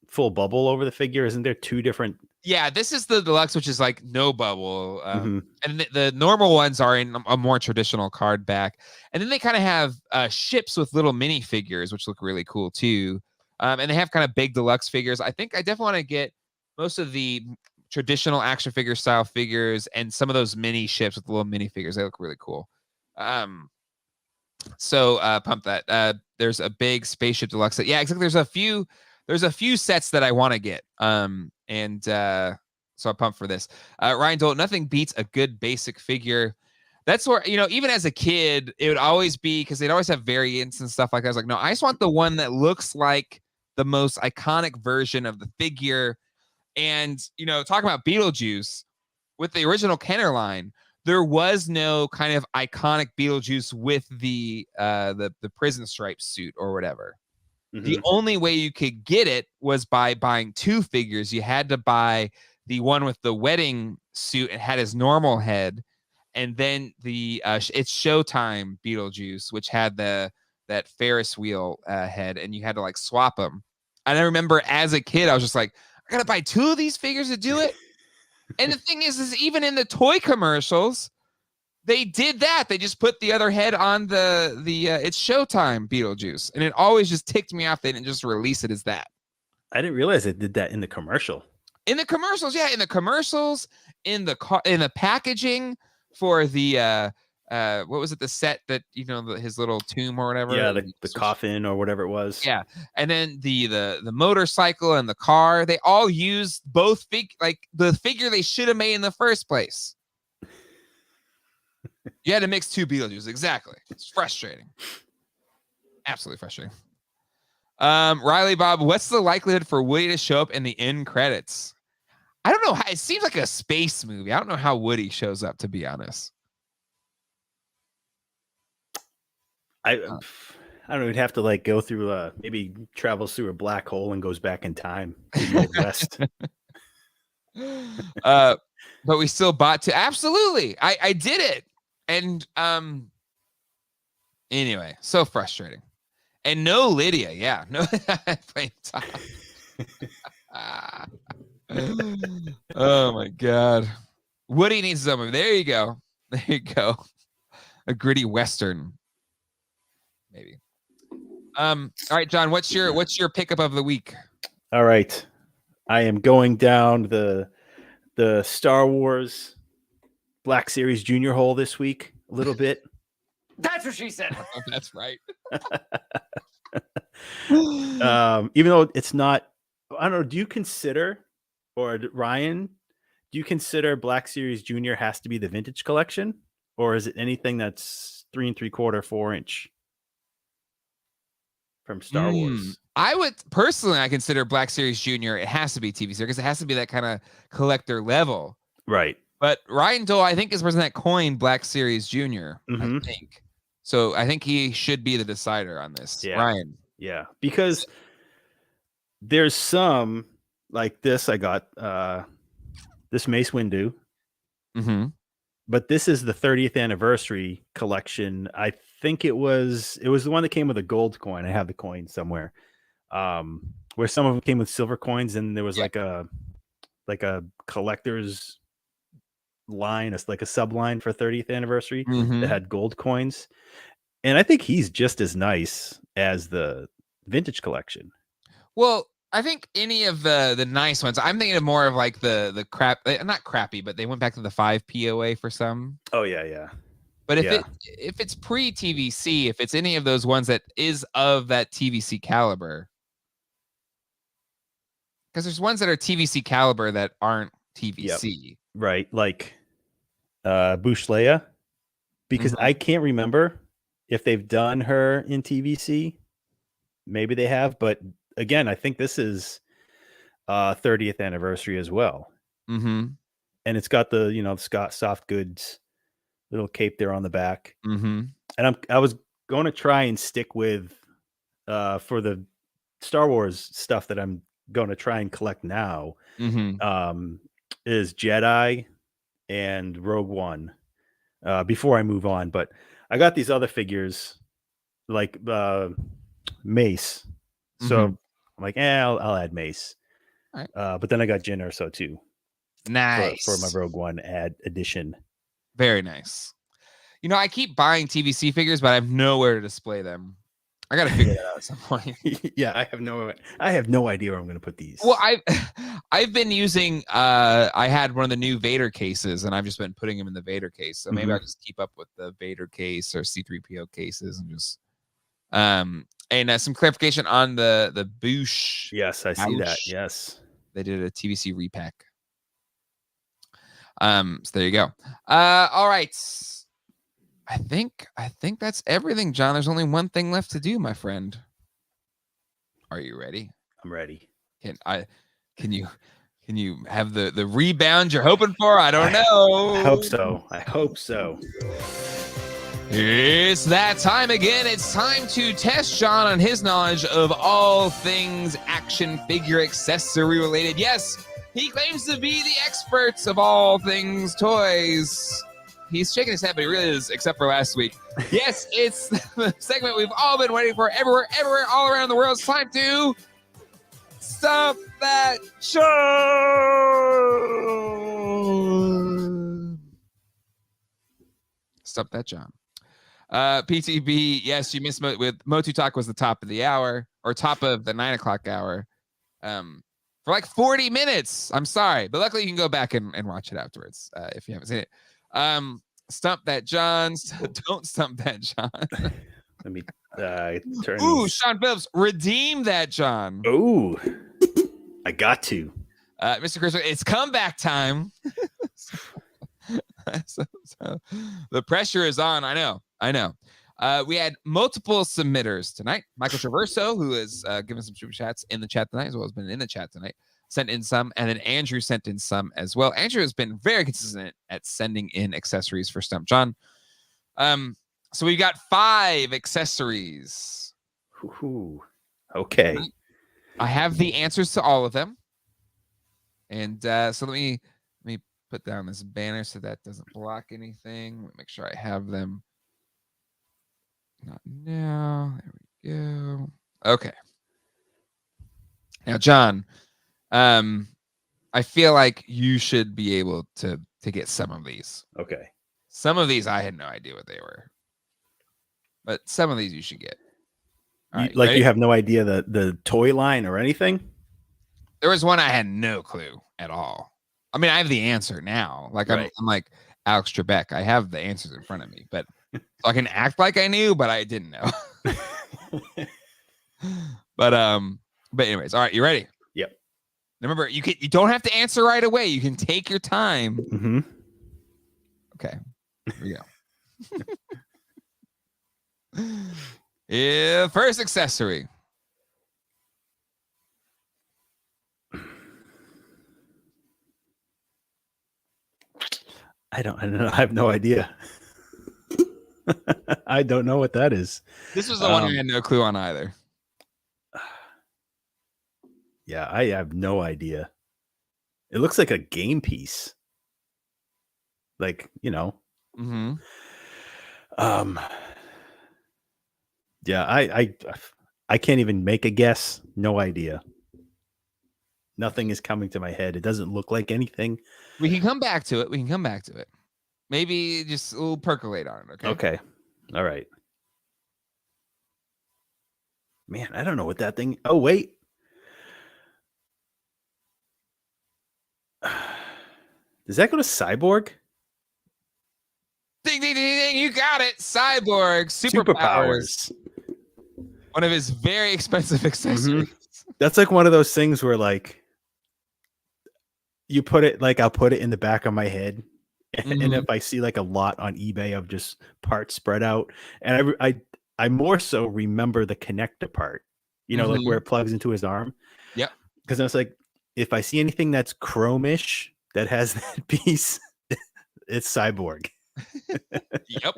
full bubble over the figure? Isn't there two different? Yeah, this is the deluxe, which is like no bubble. Mm-hmm. And the normal ones are in a more traditional card back. And then they kind of have ships with little mini figures, which look really cool too. And they have kind of big deluxe figures. I think I definitely want to get most of the traditional action figure style figures and some of those mini ships with little mini figures. They look really cool. So pump that. There's a big spaceship deluxe set. Yeah, exactly. There's a few sets that I want to get. So I'm pumped for this. Ryan Dolt, nothing beats a good basic figure. That's where, even as a kid, it would always be, because they'd always have variants and stuff like that. I was like, no, I just want the one that looks like the most iconic version of the figure. And, talking about Beetlejuice, with the original Kenner line, there was no kind of iconic Beetlejuice with the prison stripe suit or whatever. Mm-hmm. The only way you could get it was by buying two figures. You had to buy the one with the wedding suit and had his normal head, and then the it's Showtime Beetlejuice, which had that Ferris wheel head, and you had to like swap them. And I remember as a kid, I was just like, I gotta buy two of these figures to do it. And the thing is even in the toy commercials, they did that. They just put the other head on the it's Showtime Beetlejuice, and it always just ticked me off. They didn't just release it as that. I didn't realize they did that in the commercial. In the commercials, yeah, in the commercials, in the packaging for the what was it, the set that his little tomb or whatever, Yeah, the coffin or whatever it was. yeah, and then the motorcycle and the car, they all used both the figure they should have made in the first place. You had to mix two Beetlejuice, exactly. It's frustrating, absolutely frustrating. Riley Bob, what's the likelihood for Woody to show up in the end credits? I don't know. It seems like a space movie. I don't know how Woody shows up, to be honest. I don't know. We'd have to like go through maybe travels through a black hole and goes back in time to the Old West. But we still bought to absolutely. I did it, and anyway, so frustrating. And no Lydia, yeah, no playing top. Oh my God, Woody needs some. There you go. There you go. A gritty Western, maybe. All right, John, what's your pickup of the week? All right, I am going down the Star Wars Black Series Junior hole this week a little bit. That's what she said. That's right. Even though it's not, I don't know. Do you consider, or Ryan, do you consider Black Series Junior has to be the vintage collection, or is it anything that's 3 3/4, 4-inch from Star Wars? I would personally, I consider Black Series Junior. It has to be TV series because it has to be that kind of collector level, right? But Ryan Dole, I think, is the person that coined Black Series Junior. I think so. I think he should be the decider on this. Yeah. Ryan. Yeah, because there's some like this. I got this Mace Windu, but this is the 30th anniversary collection. I think it was the one that came with a gold coin. I have the coin somewhere, where some of them came with silver coins, and there was like a collector's line, it's like a subline for 30th anniversary that had gold coins. And I think he's just as nice as the vintage collection. Well, I think any of the nice ones. I'm thinking of more of like the crap, not crappy, but they went back to the 5 POA for some. Oh yeah. But if it's pre TVC, if it's any of those ones that is of that TVC caliber, because there's ones that are TVC caliber that aren't TVC. Yep. Right, like Bush Leia, because I can't remember if they've done her in TVC. Maybe they have, but again, I think this is 30th anniversary as well. And it's got the Scott Soft Goods little cape there on the back. And I was going to try and stick with for the Star Wars stuff that I'm going to try and collect now is Jedi and Rogue One before I move on. But I got these other figures like Mace. So I'm like, I'll add Mace. Right. But then I got Jyn Erso too. Nice. For my Rogue One edition. Very nice. I keep buying TVC figures, but I have nowhere to display them. I got to figure that out at some point. Yeah, I have no idea where I'm going to put these. Well, I've been using I had one of the new Vader cases, and I've just been putting them in the Vader case. So maybe I'll just keep up with the Vader case or C-3PO cases and just and some clarification on the Boosh. Yes, I see that. Yes. They did a TVC repack. So there you go. All right. I think that's everything, John. There's only one thing left to do, my friend. Are you ready? I'm ready. Can you have the rebound you're hoping for? I don't know. I hope so. It's that time again. It's time to test John on his knowledge of all things action figure accessory related. Yes, he claims to be the experts of all things toys. He's shaking his head, but he really is, except for last week. Yes, it's the segment we've all been waiting for everywhere, all around the world. It's time to Stump That John. Stump That John. PTB, yes, you missed with MOTU Talk was the top of the hour, or top of the 9 o'clock hour. for like 40 minutes. I'm sorry, but luckily you can go back and watch it afterwards if you haven't seen it. Stump That John. Don't Stump That John. Let me turn. Ooh, Sean Phillips, Redeem That John. Ooh, I got to. Mr. Chris, it's comeback time. so the pressure is on. I know. We had multiple submitters tonight. Michael Traverso, who has given some super chats in the chat tonight, as well as been in the chat tonight, sent in some, and then Andrew sent in some as well. Andrew has been very consistent at sending in accessories for Stump John. So we got 5 accessories. Ooh, okay. I have the answers to all of them. And so let me put down this banner so that doesn't block anything. Let me make sure I have them. Not now. There we go. Okay. Now, John, I feel like you should be able to get some of these. Okay. Some of these I had no idea what they were, but some of these you should get. All right, Like ready? you have no idea the toy line or anything? There was one I had no clue at all. I mean, I have the answer now. Like Right. I'm like Alex Trebek. I have the answers in front of me, but so I can act like I knew, but I didn't know. But anyways, all right, you ready? Yep. Remember, you don't have to answer right away. You can take your time. Mm-hmm. Okay. Here we go. Yeah, first accessory. I don't know. I have no idea. I don't know what that is. This was the one I had no clue on either. Yeah, I have no idea. It looks like a game piece. Like, you know. Mm-hmm. Yeah, I can't even make a guess. No idea. Nothing is coming to my head. It doesn't look like anything. We can come back to it. Maybe just a little percolate on it. Okay. All right. Man, I don't know what that thing. Oh, wait. Does that go to Cyborg? Ding, ding, ding, ding. You got it. Cyborg. Superpowers. One of his very expensive accessories. Mm-hmm. That's like one of those things where, like, you put it, like, I'll put it in the back of my head. Mm-hmm. And if I see like a lot on eBay of just parts spread out, and I more so remember the connector part, you know, like where it plugs into his arm. Yep. Because I was like, if I see anything that's chromish that has that piece, it's Cyborg. Yep.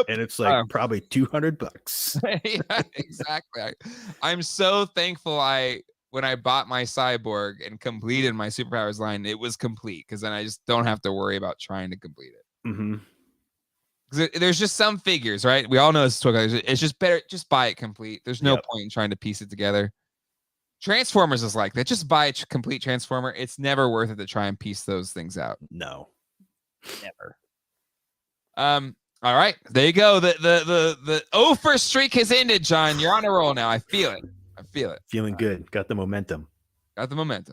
And it's like probably $200. Yeah, exactly. I'm so thankful when I bought my Cyborg and completed my Superpowers line, it was complete because then I just don't have to worry about trying to complete it. Mm-hmm. Because there's just some figures, right? We all know it's just better. Just buy it complete. There's no point in trying to piece it together. Transformers is like that. Just buy a complete Transformer. It's never worth it to try and piece those things out. No, never. All right, there you go. The 0 streak has ended, John. You're on a roll now. I feel it. Feeling good. Got the momentum.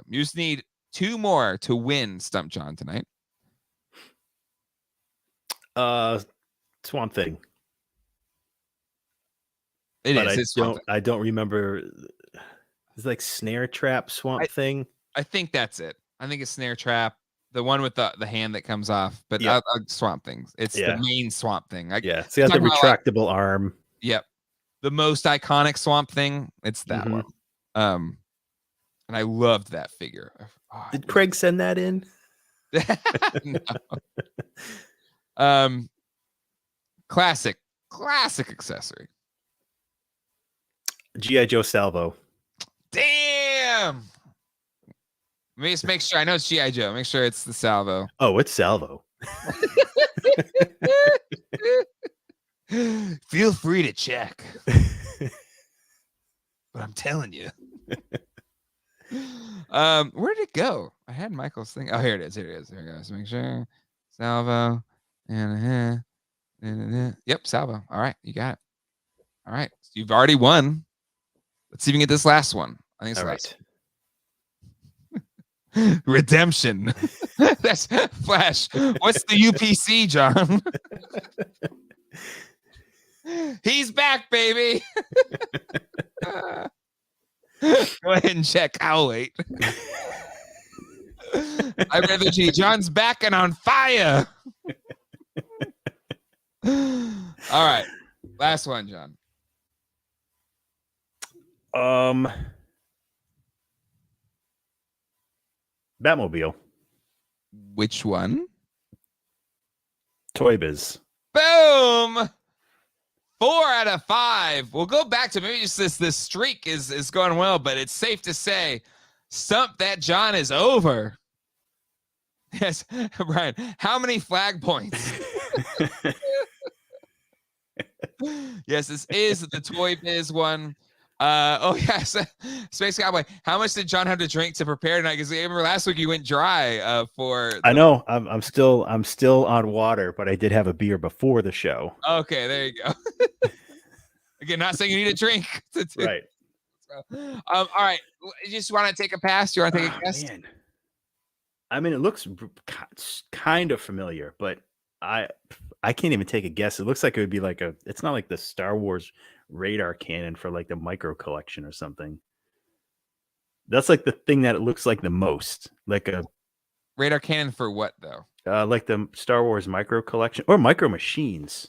You just need 2 more to win Stump John tonight. Swamp Thing. I don't remember. It's like Snare Trap Swamp Thing. I think that's it. I think it's Snare Trap. The one with the hand that comes off, but Swamp Thing. It's the main Swamp Thing. So you got the retractable arm. Yep. The most iconic Swamp Thing. It's that one. And I loved that figure. Did Craig send that in? No. Classic accessory. G.I. Joe Salvo. Damn. Let me just make sure. I know it's G.I. Joe. Make sure it's the Salvo. Oh, it's Salvo. Feel free to check. But I'm telling you. Where did it go? I had Michael's thing. Oh, here it is. Here it goes. Make sure. Salvo. And yep, Salvo. All right, you got it. All right. So you've already won. Let's see if we can get this last one. I think it's the last one. Redemption. That's Flash. What's the UPC, John? He's back, baby. Go ahead and check. I'll wait. I'd rather G. John's back and on fire. All right. Last one, John. Batmobile. Which one? Toy Biz. Boom. 4 out of 5. We'll go back to maybe just this streak is going well, but it's safe to say Stump That John is over. Yes, Brian. How many flag points? Yes, this is the Toy Biz one. Oh yes, Space Cowboy. How much did John have to drink to prepare tonight? Because remember last week you went dry for. I know. I'm still on water, but I did have a beer before the show. Okay, there you go. Again, not saying you need a drink. Right. So, all right. You just want to take a pass? You want to take a guess? Man. I mean, it looks kind of familiar, but I can't even take a guess. It looks like it would be like it's not like the Star Wars radar cannon for like the micro collection or something. That's like the thing that it looks like the most, like a radar cannon for what though? Like the Star Wars micro collection or micro machines.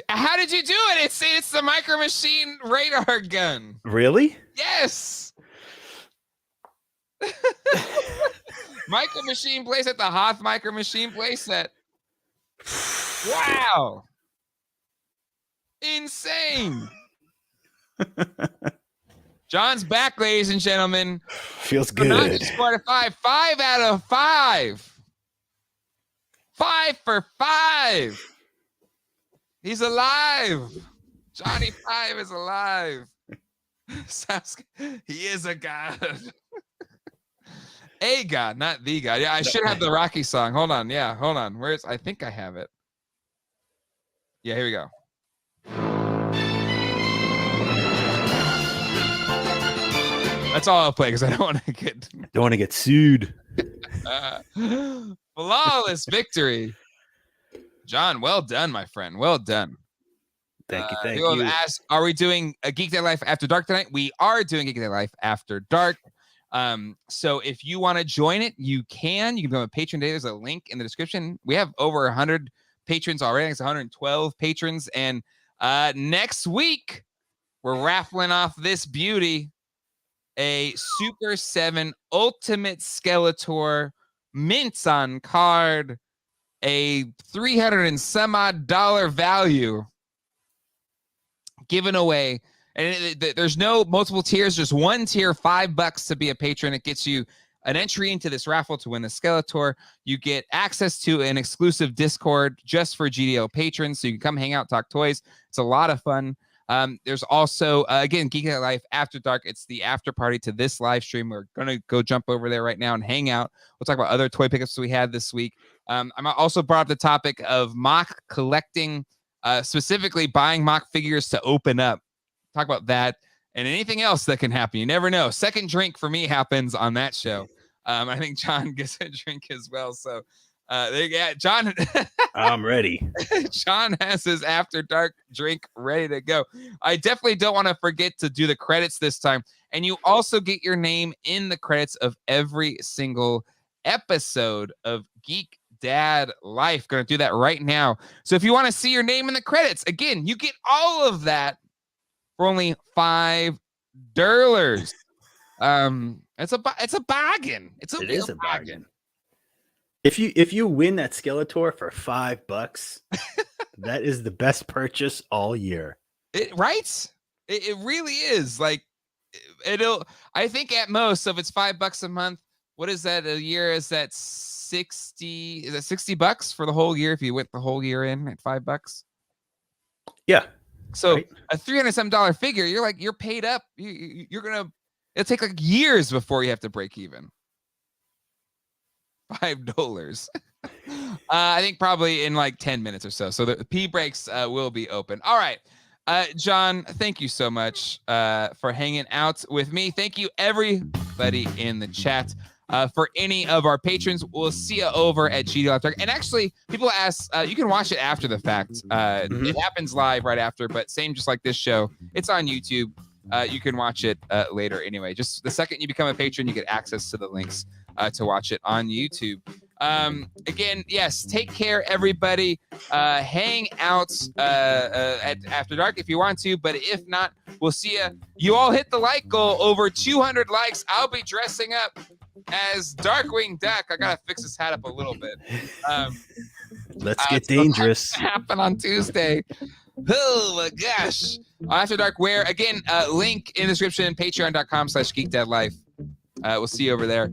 How did you do it? It's the micro machine radar gun. Really? Yes. Micro machine place at the Hoth micro machine place set. Wow. Insane. John's back, ladies and gentlemen. Feels good. Not just 4 out of 5. 5 out of 5. 5 for 5. He's alive. Johnny 5 is alive. He is a god. A god, not the god. Yeah, I should have the Rocky song. Hold on. Yeah, hold on. I think I have it. Yeah, here we go. That's all I'll play because I don't want to get sued. Flawless victory. John, well done, my friend. Well done. Thank you. Thank people you. have asked, are we doing a Geek Day Life After Dark tonight? We are doing Geek Day Life After Dark. So if you want to join it, you can. You can become a patron today. There's a link in the description. We have over 100 patrons already. I think it's 112 patrons. And next week, we're raffling off this beauty, a Super 7 Ultimate Skeletor mints on card, a $300 and some odd value given away. And there's no multiple tiers, just one tier, $5 to be a patron. It gets you an entry into this raffle to win the Skeletor. You get access to an exclusive Discord just for GDL patrons, so you can come hang out, talk toys. It's a lot of fun. There's also, again, Geek Day Life After Dark. It's the after party to this live stream. We're going to go jump over there right now and hang out. We'll talk about other toy pickups we had this week. I'm also brought up the topic of mock collecting, specifically buying mock figures to open up. Talk about that and anything else that can happen. You never know. Second drink for me happens on that show. I think John gets a drink as well. So John. I'm ready. John has his After Dark drink ready to go. I definitely don't want to forget to do the credits this time. And you also get your name in the credits of every single episode of Geek Dad Life. Going to do that right now. So if you want to see your name in the credits, again, you get all of that for only $5. It's a bargain. It is a bargain. If you win that Skeletor for $5, that is the best purchase all year. Right? It really is. Like I think at most, so if it's $5 a month, what is that a year? Is that 60? Is that $60 for the whole year if you went the whole year in at $5? Yeah. So right. A $300 figure, you're paid up. It'll take like years before you have to break even. $5. I think probably in like 10 minutes or so. So the P breaks will be open. All right. John, thank you so much for hanging out with me. Thank you, everybody in the chat. For any of our patrons, we'll see you over at GD Live Dark. And actually, people ask, you can watch it after the fact. It happens live right after, but same just like this show. It's on YouTube. You can watch it later anyway. Just the second you become a patron, you get access to the links to watch it on YouTube. Again, yes, take care, everybody. Hang out at After Dark if you want to, but if not, we'll see you. You all hit the like goal, over 200 likes. I'll be dressing up as Darkwing Duck. I gotta fix this hat up a little bit. Let's get dangerous. Happen on Tuesday. Oh my gosh. After Dark Wear. Again, link in the description, patreon.com/geekdadlife. We'll see you over there.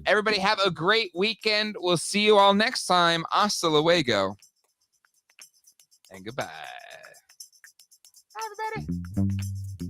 Everybody have a great weekend. We'll see you all next time. Hasta luego. And goodbye. Bye, everybody.